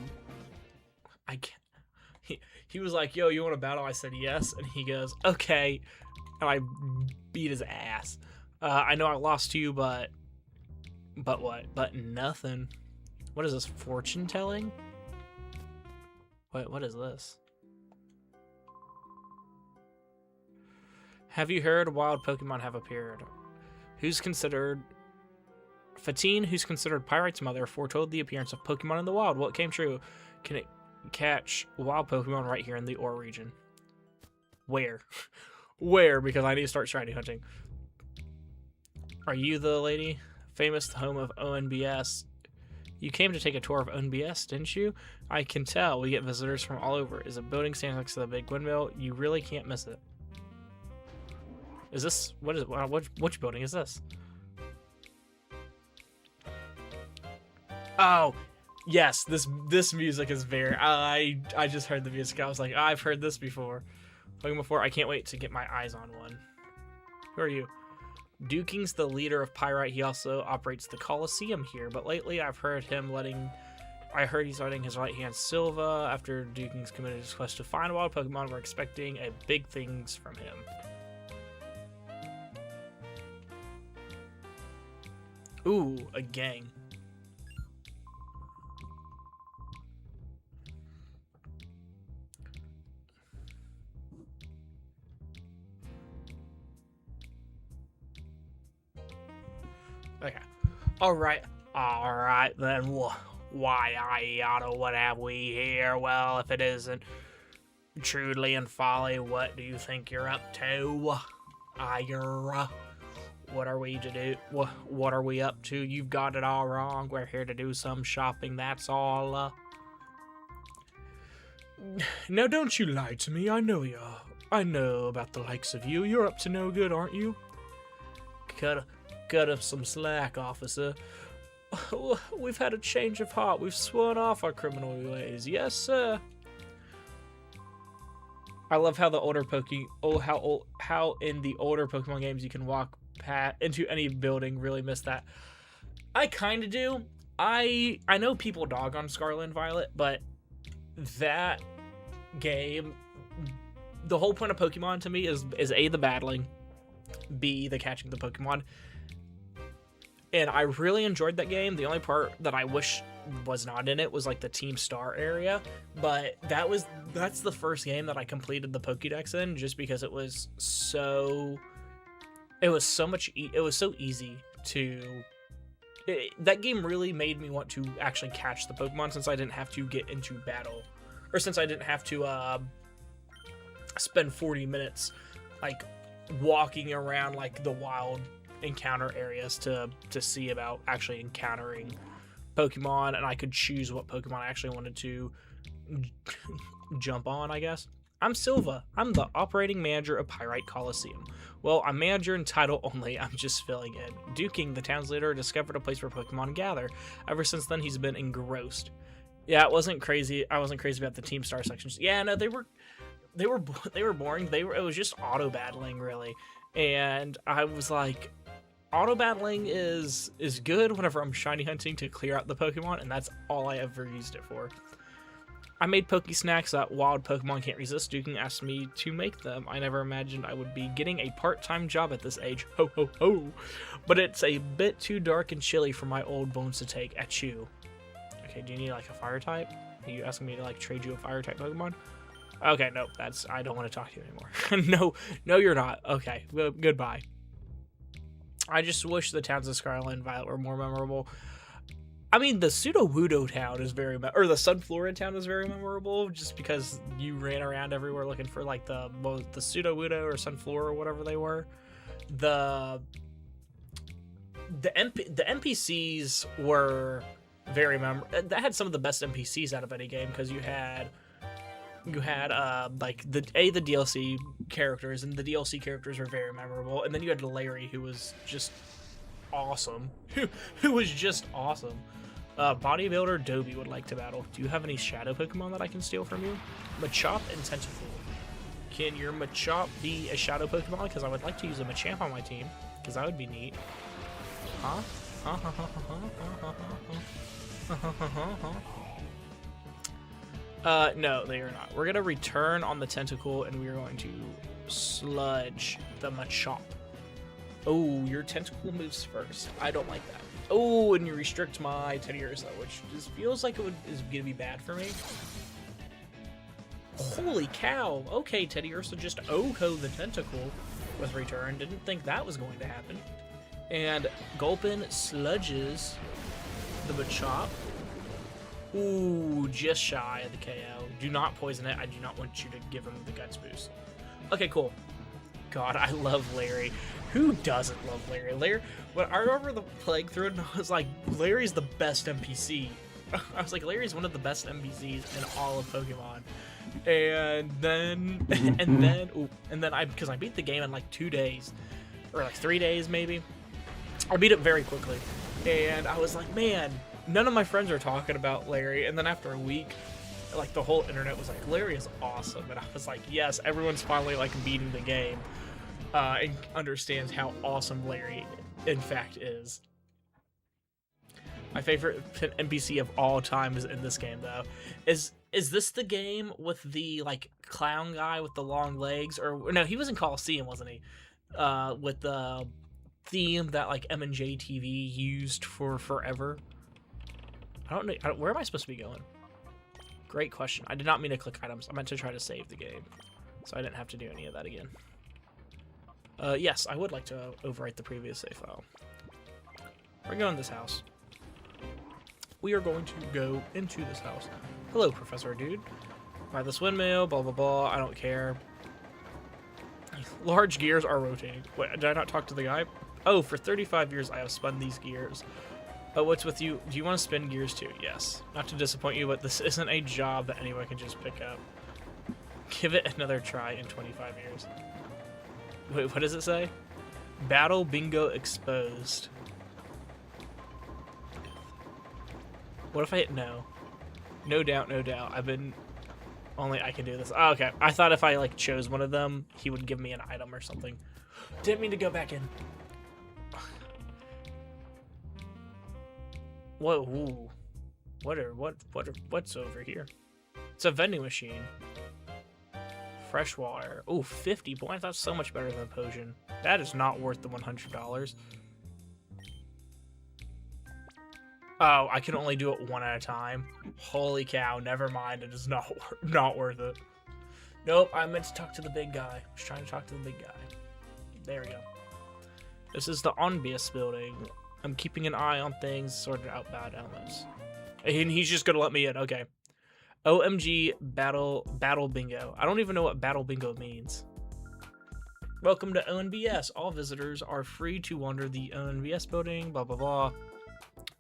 I can't. He was like, yo, you want to battle? I said yes. And he goes, okay. And I beat his ass. I know I lost to you, but what? But nothing. What is this? Fortune telling? Wait, what is this? Have you heard wild Pokemon have appeared? Who's considered... Fatine, who's considered Pyrite's mother, foretold the appearance of Pokemon in the wild. What came true? Can it catch wild Pokemon right here in the Orre region? Where? Where? Because I need to start shiny hunting. Are you the lady? Famous home of ONBS. You came to take a tour of ONBS, didn't you? I can tell. We get visitors from all over. Is a building standing next to the big windmill? You really can't miss it. Is this... What is it? Which building is this? Oh, yes. This music is very... I just heard the music. I was like, I've heard this before. I can't wait to get my eyes on one. Who are you? Duking's the leader of Pyrite. He also operates the Coliseum here, but lately I've heard him letting... I heard he's letting his right hand Silva after Duking's committed his quest to find wild Pokemon. We're expecting big things from him. Ooh, a gang. Okay. Alright then. Why, Ayano, what have we here? Well, if it isn't Truly and Folly, what do you think you're up to? Ira, what are we to do? What are we up to? You've got it all wrong. We're here to do some shopping, that's all. Now don't you lie to me. I know you. I know about the likes of you. You're up to no good, aren't you? Cut up some slack, officer. We've had a change of heart. We've sworn off our criminal ways. Yes, sir. I love how the older how in the older Pokemon games you can walk into any building. Really miss that. I kind of do. I know people dog on Scarlet and Violet, but that game, the whole point of Pokemon to me is A, the battling, B, the catching the Pokemon. and I really enjoyed that game. The only part that I wish was not in it was like the Team Star area, but that's the first game that I completed the Pokédex in, just because it was so easy to. That game really made me want to actually catch the Pokemon, since I didn't have to get into battle, or since I didn't have to spend 40 minutes like walking around like the wild encounter areas to see about actually encountering Pokemon, and I could choose what Pokemon I actually wanted to jump on, I guess. I'm Silva. I'm the operating manager of Pyrite Coliseum. Well, I'm manager in title only. I'm just filling in. Duking, the town's leader, discovered a place where Pokemon gather. Ever since then, he's been engrossed. Yeah, it wasn't crazy. I wasn't crazy about the Team Star sections. Yeah, no, they were boring. It was just auto battling, really. And I was like, auto battling is good whenever I'm shiny hunting to clear out the Pokemon, and that's all I ever used it for. I made Poke Snacks that wild Pokemon can't resist. Duking asked me to make them. I never imagined I would be getting a part-time job at this age. Ho ho ho! But it's a bit too dark and chilly for my old bones to take. At you. Okay, do you need like a fire type? Are you asking me to like trade you a fire type Pokemon? Okay, no, I don't want to talk to you anymore. No, you're not. Okay, well, goodbye. I just wish the towns of Scarlet and Violet were more memorable. I mean, the Sudowoodo town is or the Sunflora town is very memorable, just because you ran around everywhere looking for like the Sudowoodo or Sunflora or whatever they were. The NPCs were very memorable. That had some of the best NPCs out of any game, because you had like the DLC characters, and the DLC characters were very memorable, and then you had Larry, who was just awesome. who was just awesome. Bodybuilder Dobie would like to battle. Do you have any shadow Pokemon that I can steal from you? Machop and Tentacool. Can your Machop be a shadow Pokemon? Because I would like to use a Machamp on my team, because that would be neat. Huh? No, they are not. We're gonna return on the Tentacool, and we are going to sludge the Machop. Oh, your Tentacool moves first. I don't like that. Oh, and you restrict my Teddiursa, which just feels like is gonna be bad for me. Holy cow! Okay, Teddiursa just OHKO the Tentacool with return. Didn't think that was going to happen. And Gulpin sludges the Machop. Ooh, just shy of the KO. Do not poison it. I do not want you to give him the Guts boost. Okay, cool. God, I love Larry. Who doesn't love Larry? When I remember the Plague through it, I was like, Larry's the best NPC. I was like, Larry's one of the best NPCs in all of Pokemon. And then, because I beat the game in like 2 days, or like 3 days maybe. I beat it very quickly, and I was like, man, none of my friends are talking about Larry. And then after a week, like the whole internet was like, Larry is awesome, and I was like, yes, everyone's finally like beating the game. And understands how awesome Larry, in fact, is. My favorite NPC of all time is in this game, though. Is this the game with the like clown guy with the long legs? Or no, he was in Coliseum, wasn't he? With the theme that like M&J TV used for forever. I don't know. Where am I supposed to be going? Great question. I did not mean to click items. I meant to try to save the game, so I didn't have to do any of that again. Yes, I would like to overwrite the previous save file. We're going to this house. We are going to go into this house. Hello, Professor Dude. Buy this windmill, blah, blah, blah. I don't care. Large gears are rotating. Wait, did I not talk to the guy? Oh, for 35 years I have spun these gears. Oh, what's with you? Do you want to spin gears too? Yes. Not to disappoint you, but this isn't a job that anyone can just pick up. Give it another try in 25 years. Wait, what does it say? Battle Bingo exposed. What if I hit no? No doubt, no doubt. Only I can do this. Oh, okay. I thought if I like chose one of them, he would give me an item or something. Didn't mean to go back in. Whoa, ooh. What's over here? It's a vending machine. Fresh water. Oh, 50 points. That's so much better than a potion. That is not worth the $100. Oh, I can only do it one at a time. Holy cow, never mind. It is not worth it. Nope, I meant to talk to the big guy. I was trying to talk to the big guy. There we go. This is the Onbius building. I'm keeping an eye on things, sorting out bad elements. And he's just gonna let me in, okay. OMG Battle Bingo. I don't even know what Battle Bingo means. Welcome to ONBS. All visitors are free to wander the ONBS building, blah, blah, blah.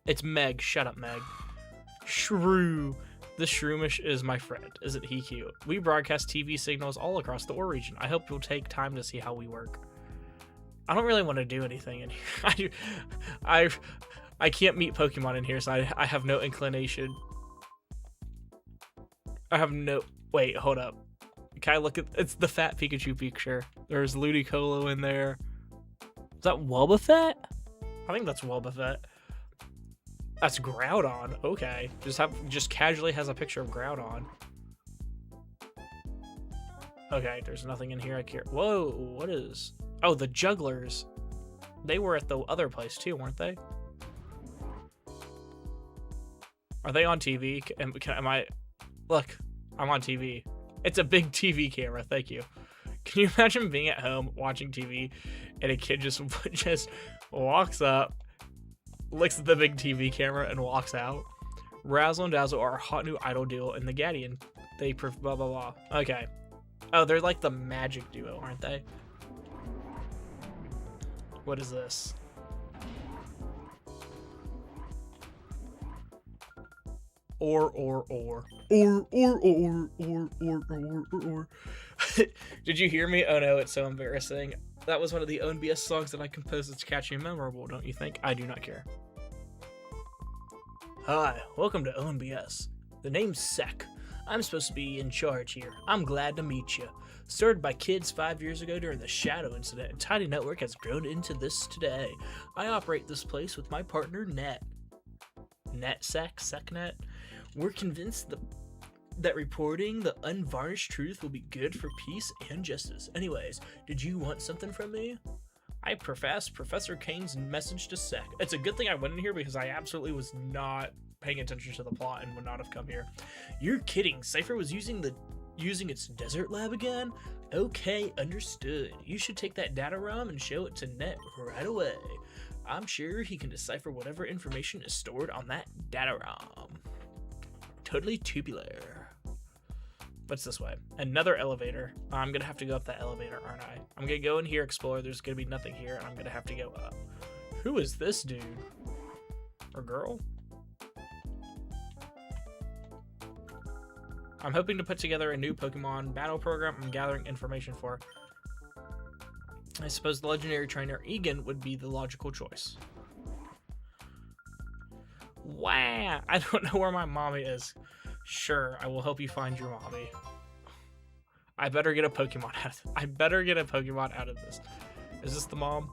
It's Meg. Shut up, Meg. Shrew. The Shroomish is my friend. Isn't he cute? We broadcast TV signals all across the Orre region. I hope you'll take time to see how we work. I don't really want to do anything in here. I can't meet Pokemon in here, so I have no inclination. I have no... Wait, hold up. Can I look at... It's the fat Pikachu picture. There's Ludicolo in there. Is that Wobbuffet? I think that's Wobbuffet. That's Groudon. Okay. Just casually has a picture of Groudon. Okay, there's nothing in here I care. Whoa, what is... Oh, the Jugglers. They were at the other place too, weren't they? Are they on TV? Am I... Look, I'm on TV. It's a big TV camera, thank you. Can you imagine being at home watching TV and a kid just walks up, looks at the big TV camera, and walks out? Razzle and Dazzle are a hot new idol duo in the Guardian. They blah blah blah. Okay. Oh, they're like the magic duo, aren't they? What is this? Or. Did you hear me? Oh no, it's so embarrassing. That was one of the ONBS songs that I composed. It's catchy and memorable, don't you think? I do not care. Hi, welcome to ONBS. The name's Sek. I'm supposed to be in charge here. I'm glad to meet you. Started by kids 5 years ago during the Shadow incident, and Tiny Network has grown into this today. I operate this place with my partner, Net. Seknet? We're convinced that reporting the unvarnished truth will be good for peace and justice. Anyways, did you want something from me? I profess Professor Kane's message to Sek. It's a good thing I went in here because I absolutely was not paying attention to the plot and would not have come here. You're kidding. Cypher was using its desert lab again? Okay, understood. You should take that data ROM and show it to Net right away. I'm sure he can decipher whatever information is stored on that data ROM. Totally tubular. What's this way? Another elevator. I'm gonna have to go up that elevator, aren't I? I'm gonna go in here, explore. There's gonna be nothing here, and I'm gonna have to go up. Who is this dude? Or girl? I'm hoping to put together a new Pokemon battle program I'm gathering information for. I suppose the legendary trainer Egan would be the logical choice. Wow, I don't know where my mommy is. Sure, I will help you find your mommy. I better get a Pokemon out of this. Is this the mom?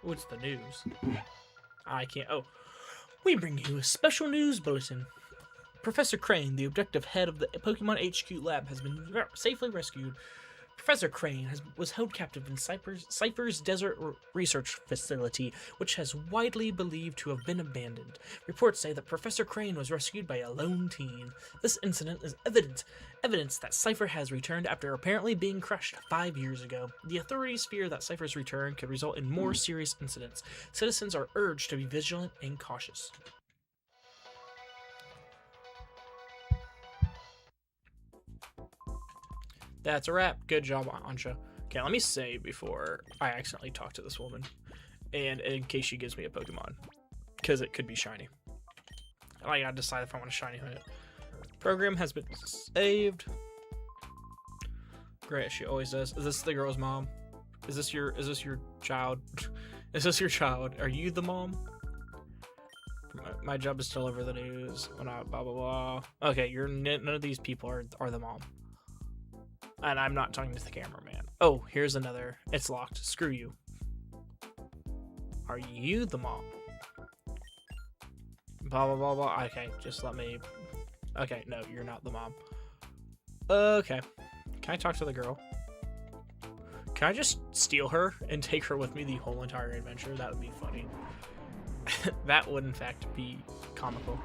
What's the news? I can't. Oh, we bring you a special news bulletin. Professor Crane, the objective head of the Pokemon HQ lab, has been safely rescued. Professor Crane was held captive in Cypher's Desert Research Facility, which has widely believed to have been abandoned. Reports say that Professor Crane was rescued by a lone teen. This incident is evidence that Cypher has returned after apparently being crushed 5 years ago. The authorities fear that Cypher's return could result in more serious incidents. Citizens are urged to be vigilant and cautious. That's a wrap. Good job, Ansha. Okay, let me save before I accidentally talk to this woman. And in case she gives me a Pokemon. Because it could be shiny. I gotta decide if I want a shiny or not. Program has been saved. Great, she always does. Is this the girl's mom? Is this your child? Is this your child? Are you the mom? My job is to deliver the news. Blah blah blah. Okay, none of these people are the mom. And I'm not talking to the cameraman. Oh, here's another. It's locked. Screw you. Are you the mom? Blah, blah, blah, blah. Okay, just let me... Okay, no, you're not the mom. Okay. Can I talk to the girl? Can I just steal her and take her with me the whole entire adventure? That would be funny. That would, in fact, be comical.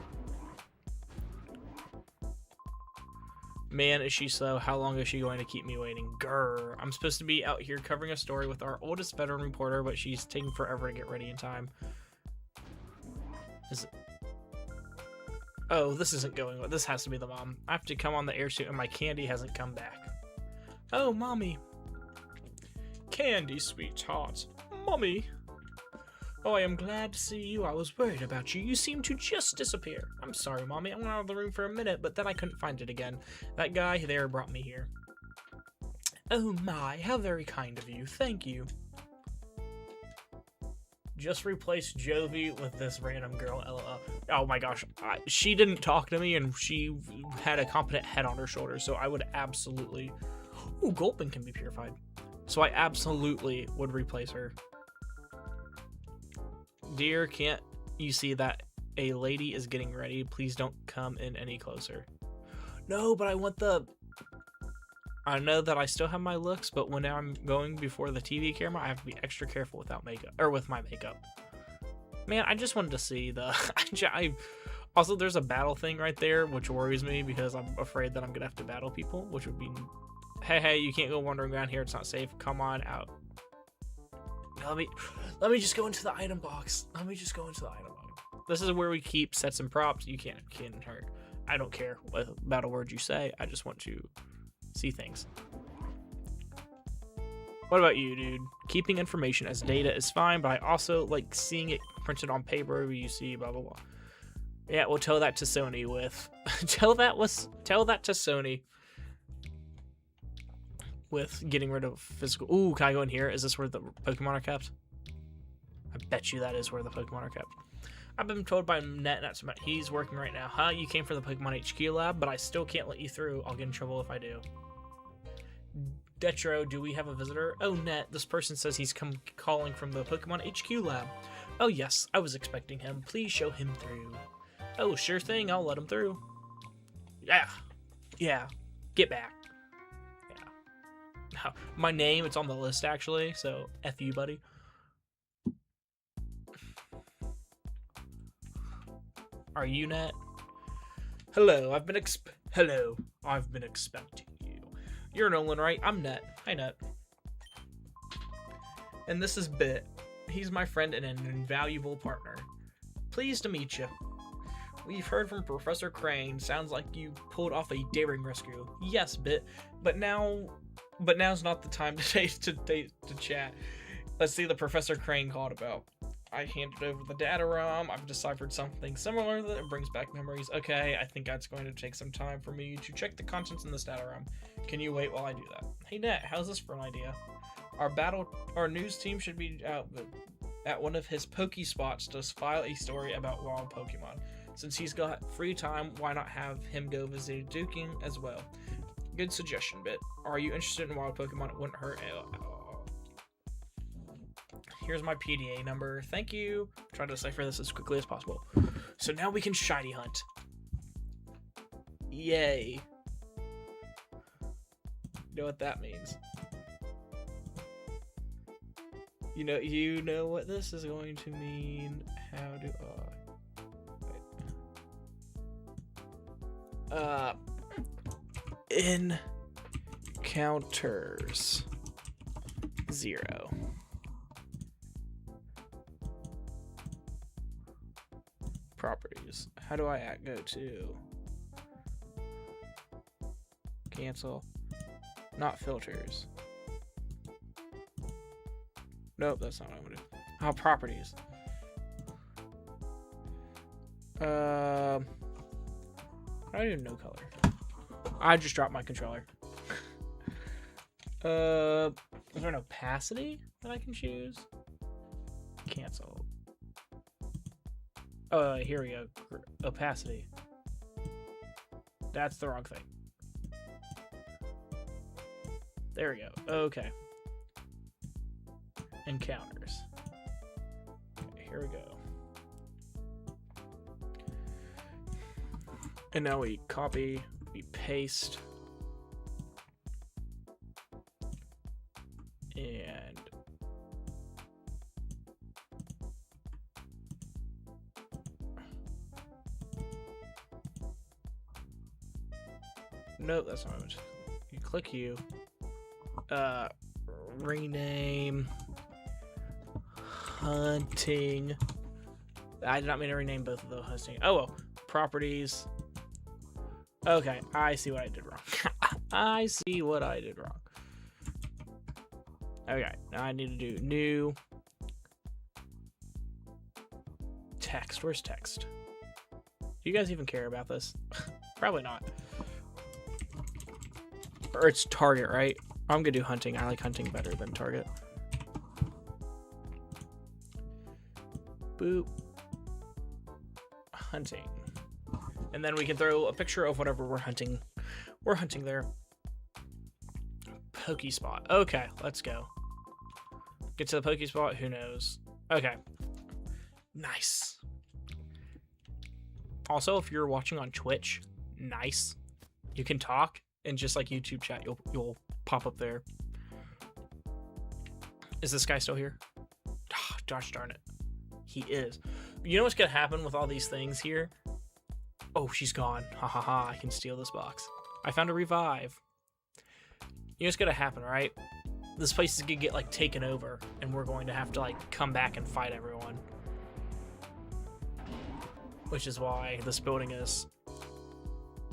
Man, is she slow. How long is she going to keep me waiting? Grr. I'm supposed to be out here covering a story with our oldest veteran reporter, but she's taking forever to get ready in time. Is it... Oh, this isn't going well. This has to be the mom. I have to come on the airsuit and my Candy hasn't come back. Oh, Mommy. Candy, sweetheart. Mommy. Oh, I am glad to see you. I was worried about you. You seem to just disappear. I'm sorry, Mommy. I went out of the room for a minute, but then I couldn't find it again. That guy there brought me here. Oh my, how very kind of you. Thank you. Just replace Jovi with this random girl, LOL. Oh my gosh. She didn't talk to me, and she had a competent head on her shoulders, so I would absolutely... Ooh, Gulpin can be purified. So I absolutely would replace her. Dear, can't you see that a lady is getting ready? Please don't come in any closer. No, but I want the... I know that I still have my looks, but when I'm going before the TV camera, I have to be extra careful without makeup, or with my makeup. Man, I just wanted to see the... Also, there's a battle thing right there, which worries me because I'm afraid that I'm going to have to battle people, which would be... Hey, you can't go wandering around here. It's not safe. Come on out. Let me just go into the item box. Let me just go into the item box. This is where we keep sets and props. You can't hurt. I don't care what battle words you say. I just want to see things. What about you, dude? Keeping information as data is fine, but I also like seeing it printed on paper. You see, blah blah blah. Yeah, we'll tell that to Sony with. tell that to Sony with getting rid of physical. Ooh, can I go in here? Is this where the Pokemon are kept? I bet you that is where the Pokemon are kept. I've been told by Net, he's working right now. Huh? You came for the Pokemon HQ lab, but I still can't let you through. I'll get in trouble if I do. Detro, do we have a visitor? Oh, Net, this person says he's calling from the Pokemon HQ lab. Oh, yes, I was expecting him. Please show him through. Oh, sure thing, I'll let him through. Yeah, get back. Yeah. My name, it's on the list, actually, so F you, buddy. Are you Net? Hello, I've been expecting you. You're Nolan, right? I'm Net. Hi, Net. And this is Bit. He's my friend and an invaluable partner. Pleased to meet you. We've heard from Professor Crane. Sounds like you pulled off a daring rescue. Yes, Bit. But now's not the time to chat. Let's see the Professor Crane called about. I handed over the data ROM. I've deciphered something similar that brings back memories. Okay, I think that's going to take some time for me to check the contents in this data ROM. Can you wait while I do that? Hey Net, how's this for an idea? Our news team should be out at one of his Poke spots to file a story about wild Pokemon. Since he's got free time, why not have him go visit Duking as well? Good suggestion, Bit. Are you interested in wild Pokemon? It wouldn't hurt. Here's my PDA number. Thank you. Try to decipher this as quickly as possible. So now we can shiny hunt. Yay. You know what that means. You know what this is going to mean. How do I... Encounters 0. Properties. How do I go to cancel? Not filters. Nope, that's not what I'm gonna do. Oh, properties. I don't even know color. I just dropped my controller. Is there an opacity that I can choose? Cancel. Oh, here we go. Opacity. That's the wrong thing. There we go. Okay. Encounters. Okay, here we go. And now we copy, we paste. And nope, that's not it. You click you. Rename hunting. I did not mean to rename both of those hunting. Oh well. Properties. Okay, I see what I did wrong. I see what I did wrong. Okay, now I need to do new text. Where's text? Do you guys even care about this? Probably not. Or it's target, right? I'm gonna do hunting. I like hunting better than target. Boop. Hunting. And then we can throw a picture of whatever we're hunting. We're hunting there. Pokespot. Okay, let's go. Get to the Pokespot. Who knows? Okay. Nice. Also, if you're watching on Twitch, nice. You can talk and just like YouTube chat, you'll pop up there. Is this guy still here? Oh, gosh darn it. He is. You know what's gonna happen with all these things here? Oh, she's gone. Ha ha ha. I can steal this box. I found a revive. You know what's gonna happen, right? This place is gonna get like taken over, and we're going to have to like come back and fight everyone. Which is why this building is.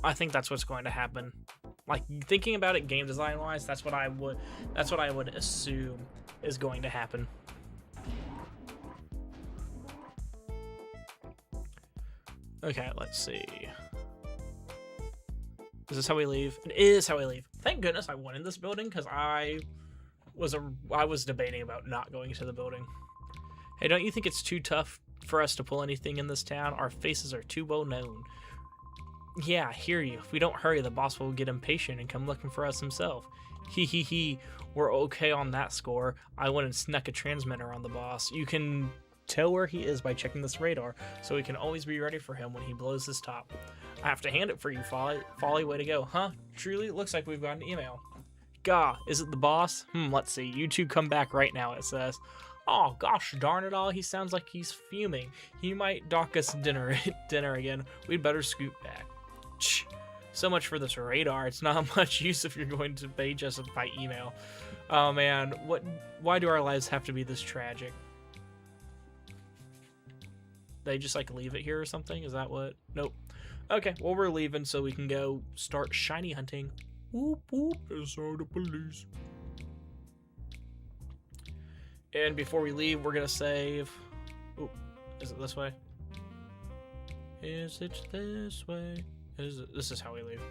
I think that's what's going to happen. Like thinking about it game design wise, that's what I would assume is going to happen. Okay, let's see. Is this how we leave? It is how we leave. Thank goodness I went in this building because I was debating about not going to the building. Hey, don't you think it's too tough for us to pull anything in this town? Our faces are too well known. Yeah, I hear you. If we don't hurry, the boss will get impatient and come looking for us himself. Hee hee hee. We're okay on that score. I went and snuck a transmitter on the boss. You can tell where he is by checking this radar, so we can always be ready for him when he blows his top. I have to hand it for you, Folly. Folly, way to go. Huh? Truly, looks like we've got an email. Gah, is it the boss? Let's see. You two come back right now, it says. Oh, gosh darn it all. He sounds like he's fuming. He might dock us dinner again. We'd better scoot back. So much for this radar. It's not much use if you're going to page us by email. Oh, man. Why do our lives have to be this tragic? They just like leave it here or something? Is that what? Nope. Okay, well we're leaving so we can go start shiny hunting. Whoop whoop, it's all the police. And before we leave, we're gonna save. Oop, is it this way? Is it this way? This is how we leave.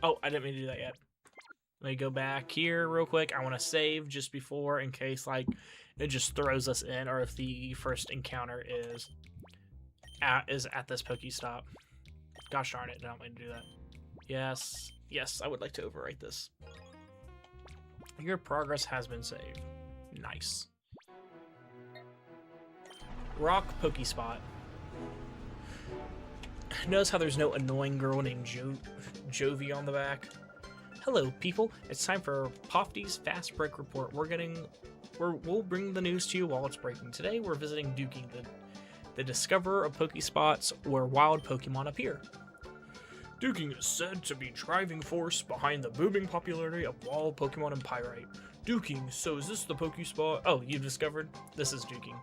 Oh, I didn't mean to do that yet. Let me go back here real quick. I want to save just before in case like it just throws us in, or if the first encounter is at this Pokestop. Gosh darn it, I don't mean to do that. Yes, I would like to overwrite this. Your progress has been saved. Nice. Rock Pokespot. Notice how there's no annoying girl named Jovi on the back? Hello, people. It's time for Pofty's Fast Break Report. We'll bring the news to you while it's breaking. Today, we're visiting Duking, the discoverer of Pokespots where wild Pokemon appear. Duking is said to be driving force behind the booming popularity of wild Pokemon in Pyrite. Duking, so is this the Pokespot? Oh, you discovered? This is Duking.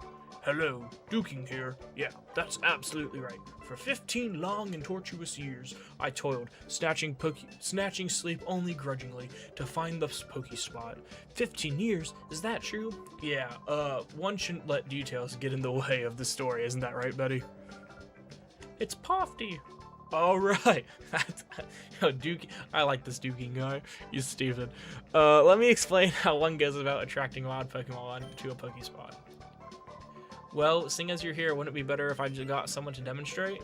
Hello, Duking here. Yeah, that's absolutely right. For 15 long and tortuous years, I toiled, snatching sleep only grudgingly to find the Pokespot. 15 years? Is that true? Yeah, one shouldn't let details get in the way of the story, isn't that right, Betty? It's Pofty. Alright. Duke, I like this Duking guy. He's stupid. Let me explain how one goes about attracting wild Pokemon to a Pokespot. Well, seeing as you're here, wouldn't it be better if I just got someone to demonstrate?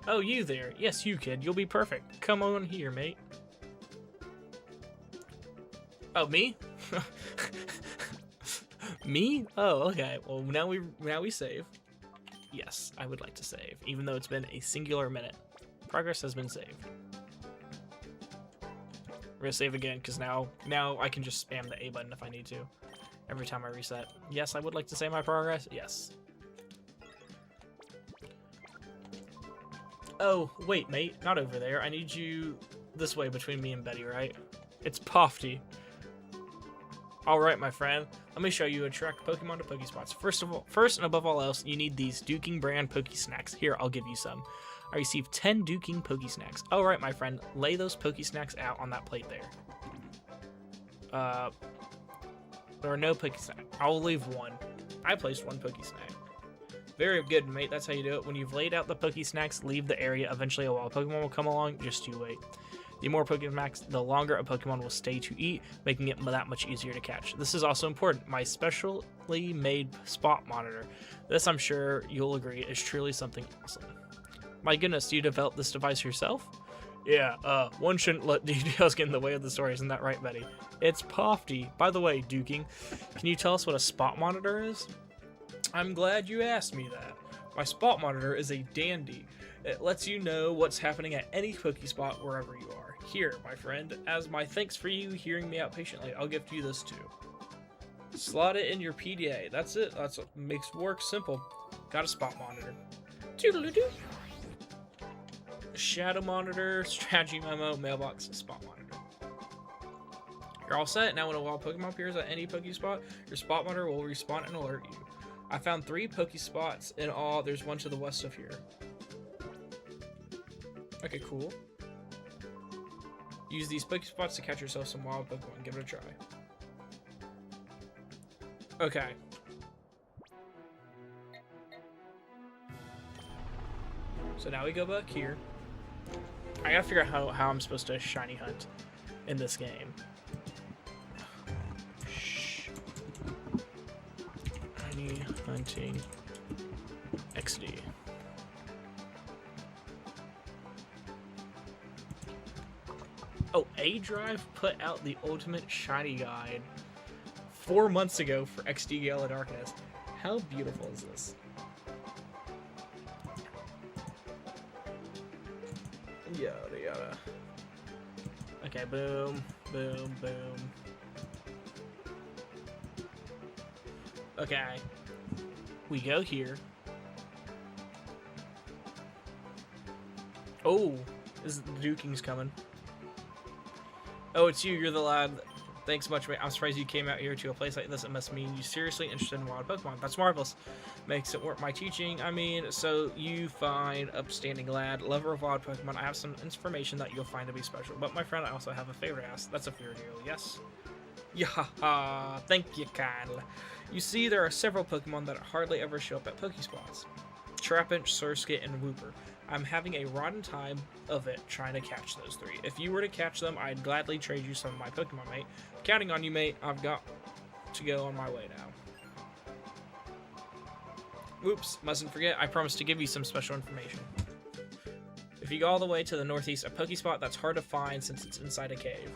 Oh, you there. Yes, you, kid. You'll be perfect. Come on here, mate. Oh, me? Me? Oh, okay. Well, now we save. Yes, I would like to save, even though it's been a singular minute. Progress has been saved. We're gonna save again, because now I can just spam the A button if I need to. Every time I reset. Yes, I would like to save my progress. Yes. Oh, wait, mate. Not over there. I need you this way between me and Betty, right? It's Pofty. Alright, my friend. Let me show you a track Pokemon to Pokespots. First and above all else, you need these Duking brand Pokesnacks. Here, I'll give you some. I received 10 Duking Pokesnacks. Alright, my friend. Lay those Pokesnacks out on that plate there. There are no Pokesnacks. I'll leave one. I placed one Pokesnack. Very good, mate. That's how you do it. When you've laid out the Pokesnacks, leave the area. Eventually, a wild Pokemon will come along. Just you wait. The more Pokesnacks, the longer a Pokemon will stay to eat, making it that much easier to catch. This is also important. My specially made spot monitor. This, I'm sure you'll agree, is truly something awesome. My goodness, you developed this device yourself? Yeah, one shouldn't let details get in the way of the story, isn't that right, Betty? It's Pofty. By the way, Duking, can you tell us what a spot monitor is? I'm glad you asked me that. My spot monitor is a dandy. It lets you know what's happening at any Pokespot wherever you are. Here, my friend, as my thanks for you hearing me out patiently, I'll gift you this too. Slot it in your PDA. That's it. That's what makes work simple. Got a spot monitor. Toodaloo-doo. Shadow monitor, strategy memo, mailbox, spot monitor. You're all set. Now when a wild Pokemon appears at any Pokespot, your spot monitor will respawn and alert you. I found 3 Pokespots in all. There's one to the west of here. Okay, cool. Use these Pokespots to catch yourself some wild Pokemon. Give it a try. Okay. So now we go back here. I gotta figure out how I'm supposed to shiny hunt in this game. Shiny hunting XD. Oh, A-Drive put out the ultimate shiny guide 4 months ago for XD Gale of Darkness. How beautiful is this? Yada yada. Okay, boom, boom, boom. Okay. We go here. Oh, the Duking's coming. Oh, it's you. You're the lad. Thanks much, mate. I'm surprised you came out here to a place like this. It must mean you're seriously interested in wild Pokemon. That's marvelous. Makes it worth my teaching. I mean, so you fine, upstanding lad, lover of wild Pokemon. I have some information that you'll find to be special. But my friend, I also have a favor to ask. That's a fair deal, yes? Yahaha. Thank you kindly. You see, there are several Pokemon that hardly ever show up at Pokespots. Trapinch, Surskit, and Wooper. I'm having a rotten time of it trying to catch those 3. If you were to catch them, I'd gladly trade you some of my Pokemon, mate. Counting on you, mate. I've got to go on my way now. Oops, mustn't forget, I promised to give you some special information. If you go all the way to the northeast, a Pokespot that's hard to find since it's inside a cave.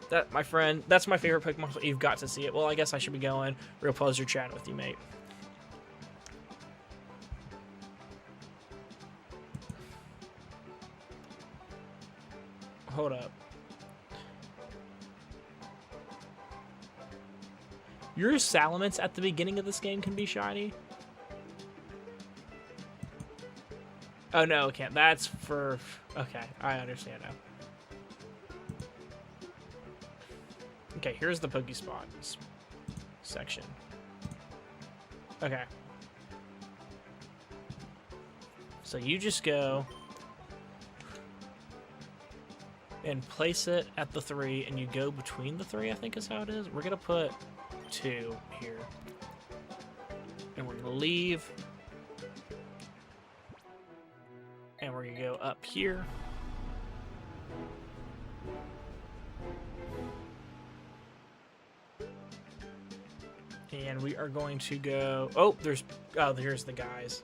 That, my friend, that's my favorite Pokemon, so you've got to see it. Well, I guess I should be going. Real pleasure chatting with you, mate. Hold up. Your Salamence at the beginning of this game can be shiny? Oh, no, it can't. That's for... Okay, I understand now. Okay, here's the Pokespots section. Okay. So you just go and place it at the 3, and you go between the 3, I think is how it is. We're going to put 2 here. And we're going to leave. And we're going to go up here. And we are going to go... Oh, here's the guys.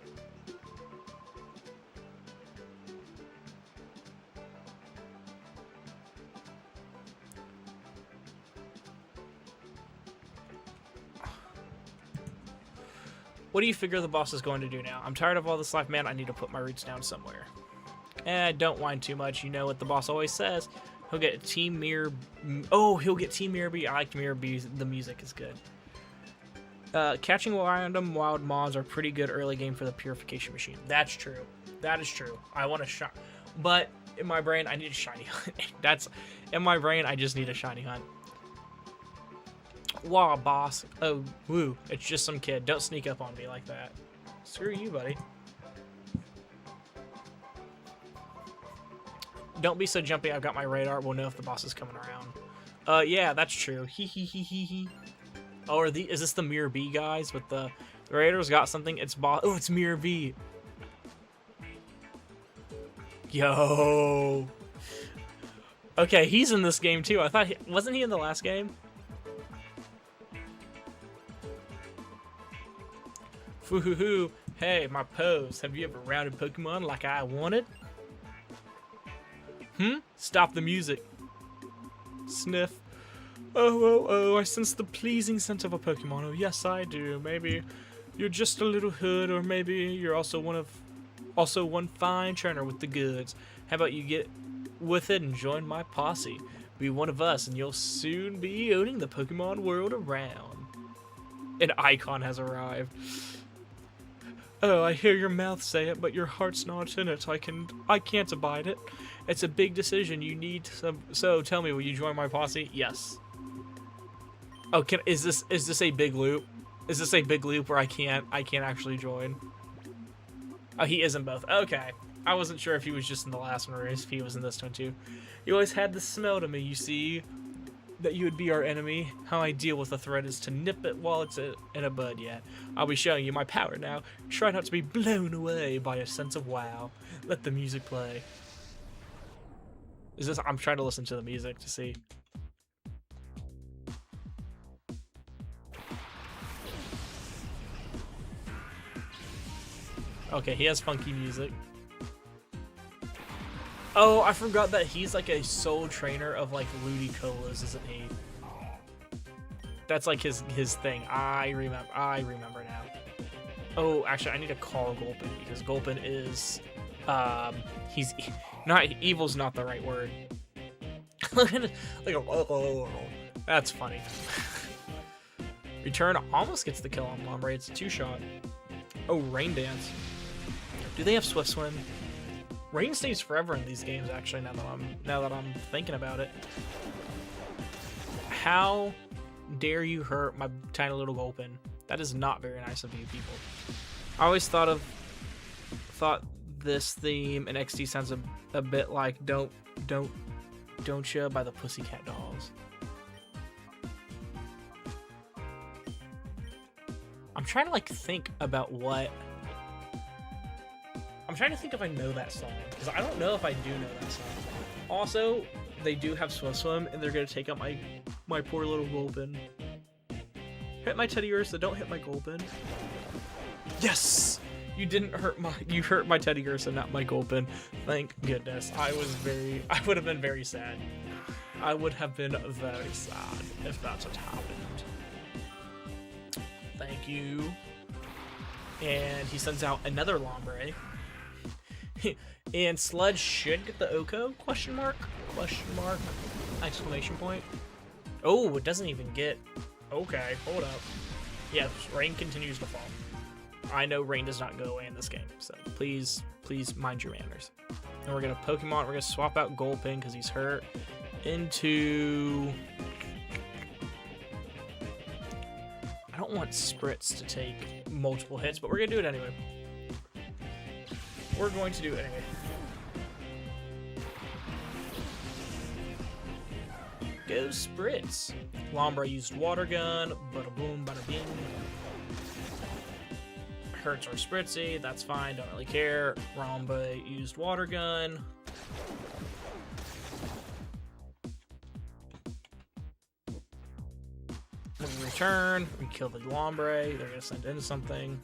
What do you figure the boss is going to do now? I'm tired of all this life, man. I need to put my roots down somewhere. Don't whine too much. You know what the boss always says. He'll get Team Mirror. Oh, he'll get Team Mirror B. I like Mirror B. The music is good. Catching random wild mobs are pretty good early game for the purification machine. That's true. That is true. I want a shot, but in my brain I need a shiny hunt. That's in my brain. I just need a shiny hunt. Wow, boss. Oh, woo. It's just some kid. Don't sneak up on me like that. Screw you, buddy. Don't be so jumpy. I've got my radar. We'll know if the boss is coming around. Yeah, that's true. Hee hee hee hee hee. Oh, is this the Mirror B guys with the Raiders got something? It's boss. Oh, it's Mirror B. Yo. Okay, he's in this game too. I thought wasn't he in the last game? Foo-hoo-hoo. Hey, my pose. Have you ever rounded Pokemon like I wanted? Stop the music. Sniff. Oh, I sense the pleasing scent of a Pokemon. Oh, yes, I do. Maybe you're just a little hood, or maybe you're also one fine trainer with the goods. How about you get with it and join my posse? Be one of us, and you'll soon be owning the Pokemon world around. An icon has arrived. Oh, I hear your mouth say it, but your heart's not in it. I can't abide it. It's a big decision. You need some. So tell me, will you join my posse? Yes. Oh, is this a big loop? Is this a big loop where I can't actually join? Oh, he is in both. Okay. I wasn't sure if he was just in the last one or if he was in this one too. You always had the smell to me, you see, that you would be our enemy. How I deal with a threat is to nip it while it's in a bud yet. I'll be showing you my power now. Try not to be blown away by a sense of wow. Let the music play. I'm trying to listen to the music to see. Okay, he has funky music. Oh, I forgot that he's like a sole trainer of like Ludicola's, isn't he? That's like his thing. I remember now. Oh, actually, I need to call Gulpin because Gulpin is, he's not evil's not the right word. Look at it, like oh, that's funny. Return almost gets the kill on Lombre. It's a 2-shot. Oh, Rain Dance. Do they have Swift Swim? Rain stays forever in these games, actually. Now that I'm thinking about it. How dare you hurt my tiny little Gulpin? That is not very nice of you people. I always thought this theme in XD sounds a bit like Don't Ya by the Pussycat Dolls. I'm trying to like think about what. I'm trying to think if I know that song, because I don't know if I do know that song. Also, they do have Swift Swim, and they're gonna take out my poor little Gulpin. Hit my Teddy Ursa, don't hit my Gulpin. Yes! You didn't hurt you hurt my Teddy Ursa, not my Gulpin. Thank goodness. I would have been very sad. I would have been very sad if that's what happened. Thank you. And he sends out another Lombre. And Sludge should get the Oko? Question mark? Question mark? Exclamation point. Oh, it doesn't even get... Okay, hold up. Yeah, rain continues to fall. I know rain does not go away in this game, so please mind your manners. And we're gonna Pokemon, we're gonna swap out Gulpin because he's hurt into... I don't want Spritz to take multiple hits, but we're gonna do it anyway. We're going to do it anyway. Go Spritz. Lombre used Water Gun. Bada boom, bada bing. Hurts our Spritzy. That's fine. Don't really care. Lombre used Water Gun. We return. We kill the Lombre. They're gonna send in something.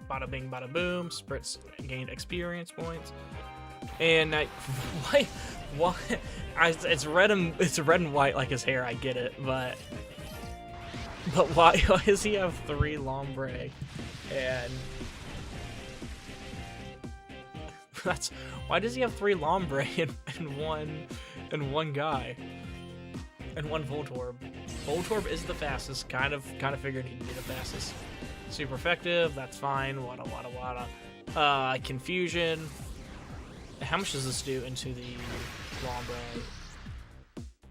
Bada bing, bada boom. Spritz gained experience points. And why? It's red and white like his hair. I get it, but why does he have 3 Lombre? And That's why does he have 3 Lombre and one guy and 1 Voltorb? Voltorb is the fastest. Kind of figured he'd be the fastest. Super effective. That's fine. Wada. Confusion. How much does this do into the Lombre?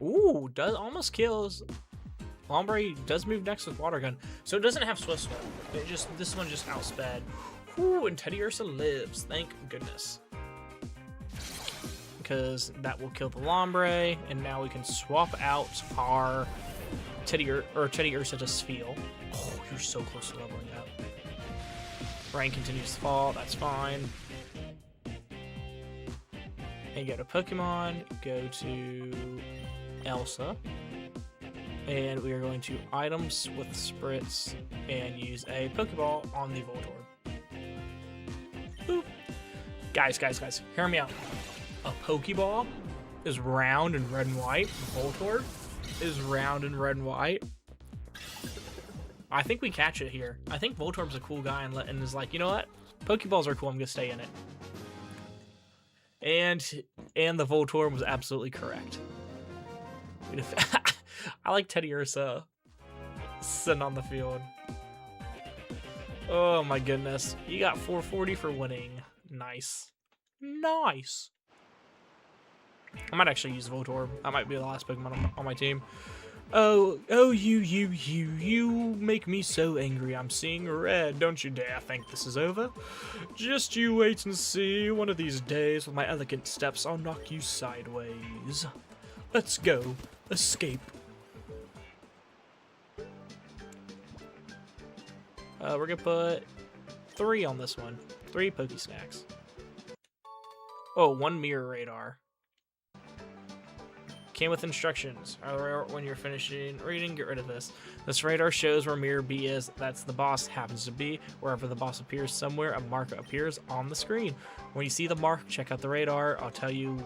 Ooh, almost kills. Lombre does move next with Water Gun, so it doesn't have Swift Swim. This one just outsped. Ooh, and Teddy Ursa lives. Thank goodness. Because that will kill the Lombre, and now we can swap out our Teddy Ursa to Spheal. Oh, you're so close to leveling up. Rank continues to fall. That's fine. And go to Pokemon. Go to Elsa. And we are going to items with Spritz and use a Pokeball on the Voltorb. Boop. Guys, hear me out. A Pokeball is round and red and white. The Voltorb is round and red and white. I think we catch it here. I think Voltorb's a cool guy and is like, you know what? Pokeballs are cool. I'm gonna stay in it. And the Voltorb was absolutely correct. I like Teddy Ursa sitting on the field. Oh my goodness. You got 440 for winning. Nice. Nice. I might actually use Voltorb. That might be the last Pokemon on my team. Oh, you make me so angry. I'm seeing red. Don't you dare think this is over. Just you wait and see. One of these days, with my elegant steps, I'll knock you sideways. Let's go. Escape. We're gonna put 3 on this one. 3 Pokesnacks. Oh, 1 Mirror Radar. Came with instructions. When you're finishing reading, get rid of this. This radar shows where Mirror B is. That's the boss happens to be. Wherever the boss appears somewhere, a mark appears on the screen. When you see the mark, check out the radar. I'll tell you.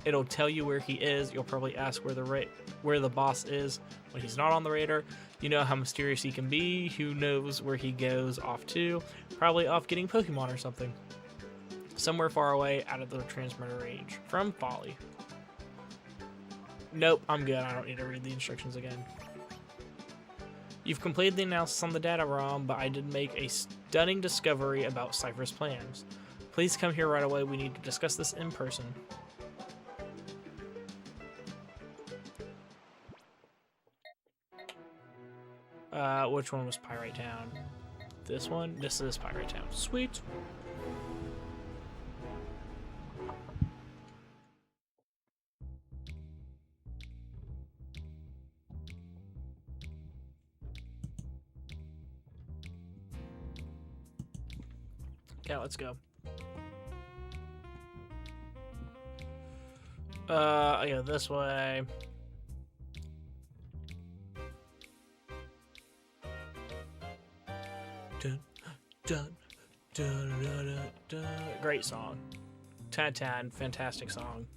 It'll tell you where he is. You'll probably ask where the boss is when he's not on the radar. You know how mysterious he can be. Who knows where he goes off to? Probably off getting Pokemon or something. Somewhere far away, out of the transmitter range. From Folly. Nope, I'm good. I don't need to read the instructions again. You've completed the analysis on the data ROM, but I did make a stunning discovery about Cypher's plans. Please come here right away. We need to discuss this in person. Which one was Pyrite Town? This one? This is Pyrite Town. Sweet. Okay, let's go. I go this way. Dun, dun, dun, dun, dun, dun. Great song. 10/10, fantastic song.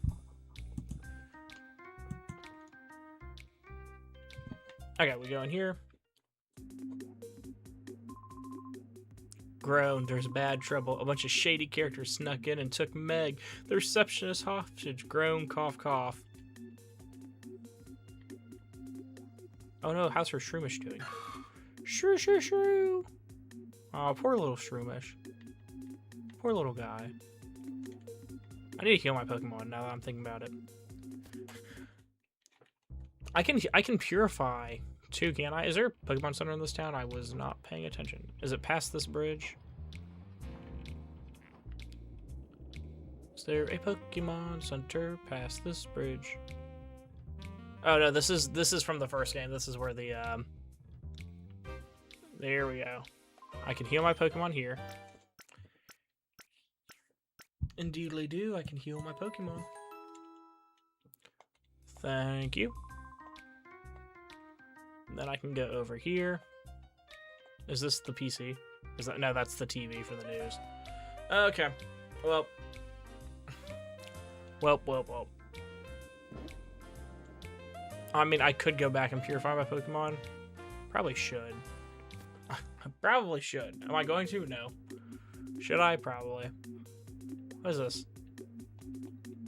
Okay, we go in here. Groan, there's bad trouble. A bunch of shady characters snuck in and took Meg, the receptionist hostage. Groan, cough, cough. Oh no, how's her Shroomish doing? Shrew. Oh, poor little Shroomish. Poor little guy. I need to heal my Pokemon now that I'm thinking about it. I can purify too, can't I? Is there a Pokemon Center in this town? I was not paying attention. Is it past this bridge? Is there a Pokemon Center past this bridge? Oh no, this is from the first game. This is where the there we go. I can heal my Pokemon here. Indeedly do, I can heal my Pokemon. Thank you. Then I can go over here. Is this the PC? Is that no? That's the TV for the news. Okay. Well. I mean, I could go back and purify my Pokemon. Probably should. I probably should. Am I going to? No. Should I? Probably. What is this?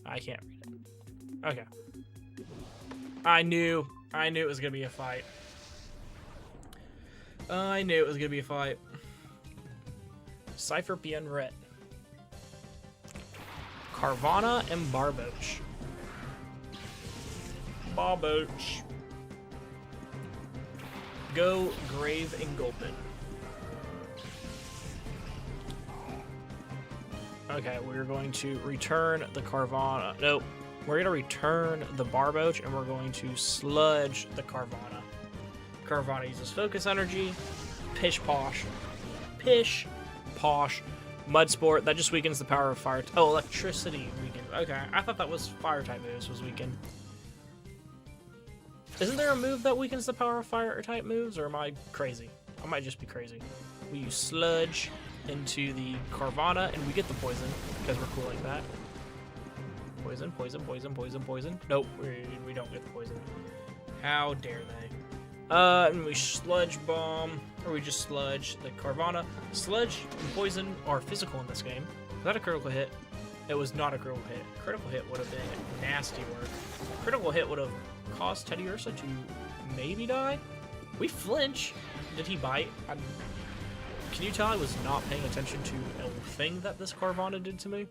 I can't read it. Okay. I knew it was gonna be a fight. I knew it was gonna be a fight. Cypher Bien Ret. Carvana and Barboach. Barboach. Go Grave and Gulpin. Okay, we're going to return the Carvana. Nope. We're going to return the Barboach, and we're going to sludge the Carvana. Carvana uses focus energy. Pish Posh. Pish Posh. Mud Sport. That just weakens the power of fire. Oh, electricity weakens. Okay, I thought that was fire type moves was weakened. Isn't there a move that weakens the power of fire type moves, or am I crazy? I might just be crazy. We use Sludge into the Carvana, and we get the poison, because we're cool like that. Poison, poison, poison, poison, poison. Nope, we don't get the poison. How dare they? And we Sludge Bomb, or we just Sludge the Carvana. Sludge and Poison are physical in this game. Was that a critical hit? It was not a critical hit. Critical hit would have been nasty work. Critical hit would have caused Teddy Ursa to maybe die? We flinch. Did he bite? Can you tell I was not paying attention to a thing that this Carvana did to me?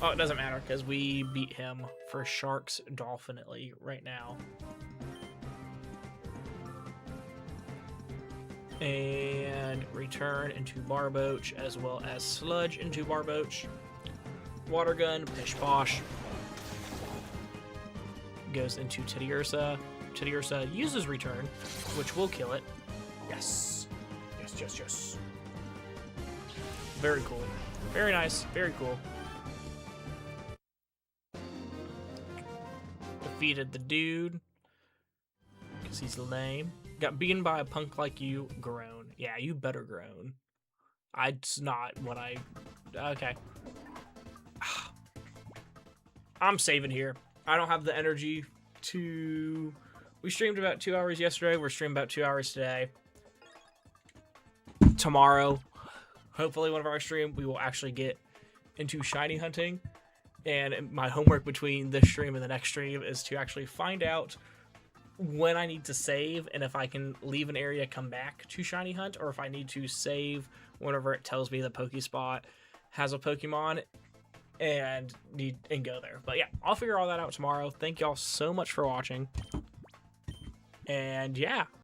Oh, it doesn't matter, because we beat him for Sharks Dolphinately right now. And return into Barboach, as well as Sludge into Barboach. Water Gun, Pish Posh. Goes into Teddy Ursa. Teddy Ursa uses Return, which will kill it. Yes. Yes, yes, yes. Very cool. Very nice. Very cool. Defeated the dude. Because he's lame. Got beaten by a punk like you. Groan. Yeah, you better groan. It's not what I... Okay. I'm saving here. I don't have the energy to... We streamed about 2 hours yesterday. We're streaming about 2 hours today. Tomorrow, hopefully one of our stream, we will actually get into shiny hunting. And my homework between this stream and the next stream is to actually find out when I need to save, and if I can leave an area, come back to shiny hunt, or if I need to save whenever it tells me the Pokespot has a Pokemon and go there. But yeah, I'll figure all that out tomorrow. Thank y'all so much for watching. And yeah.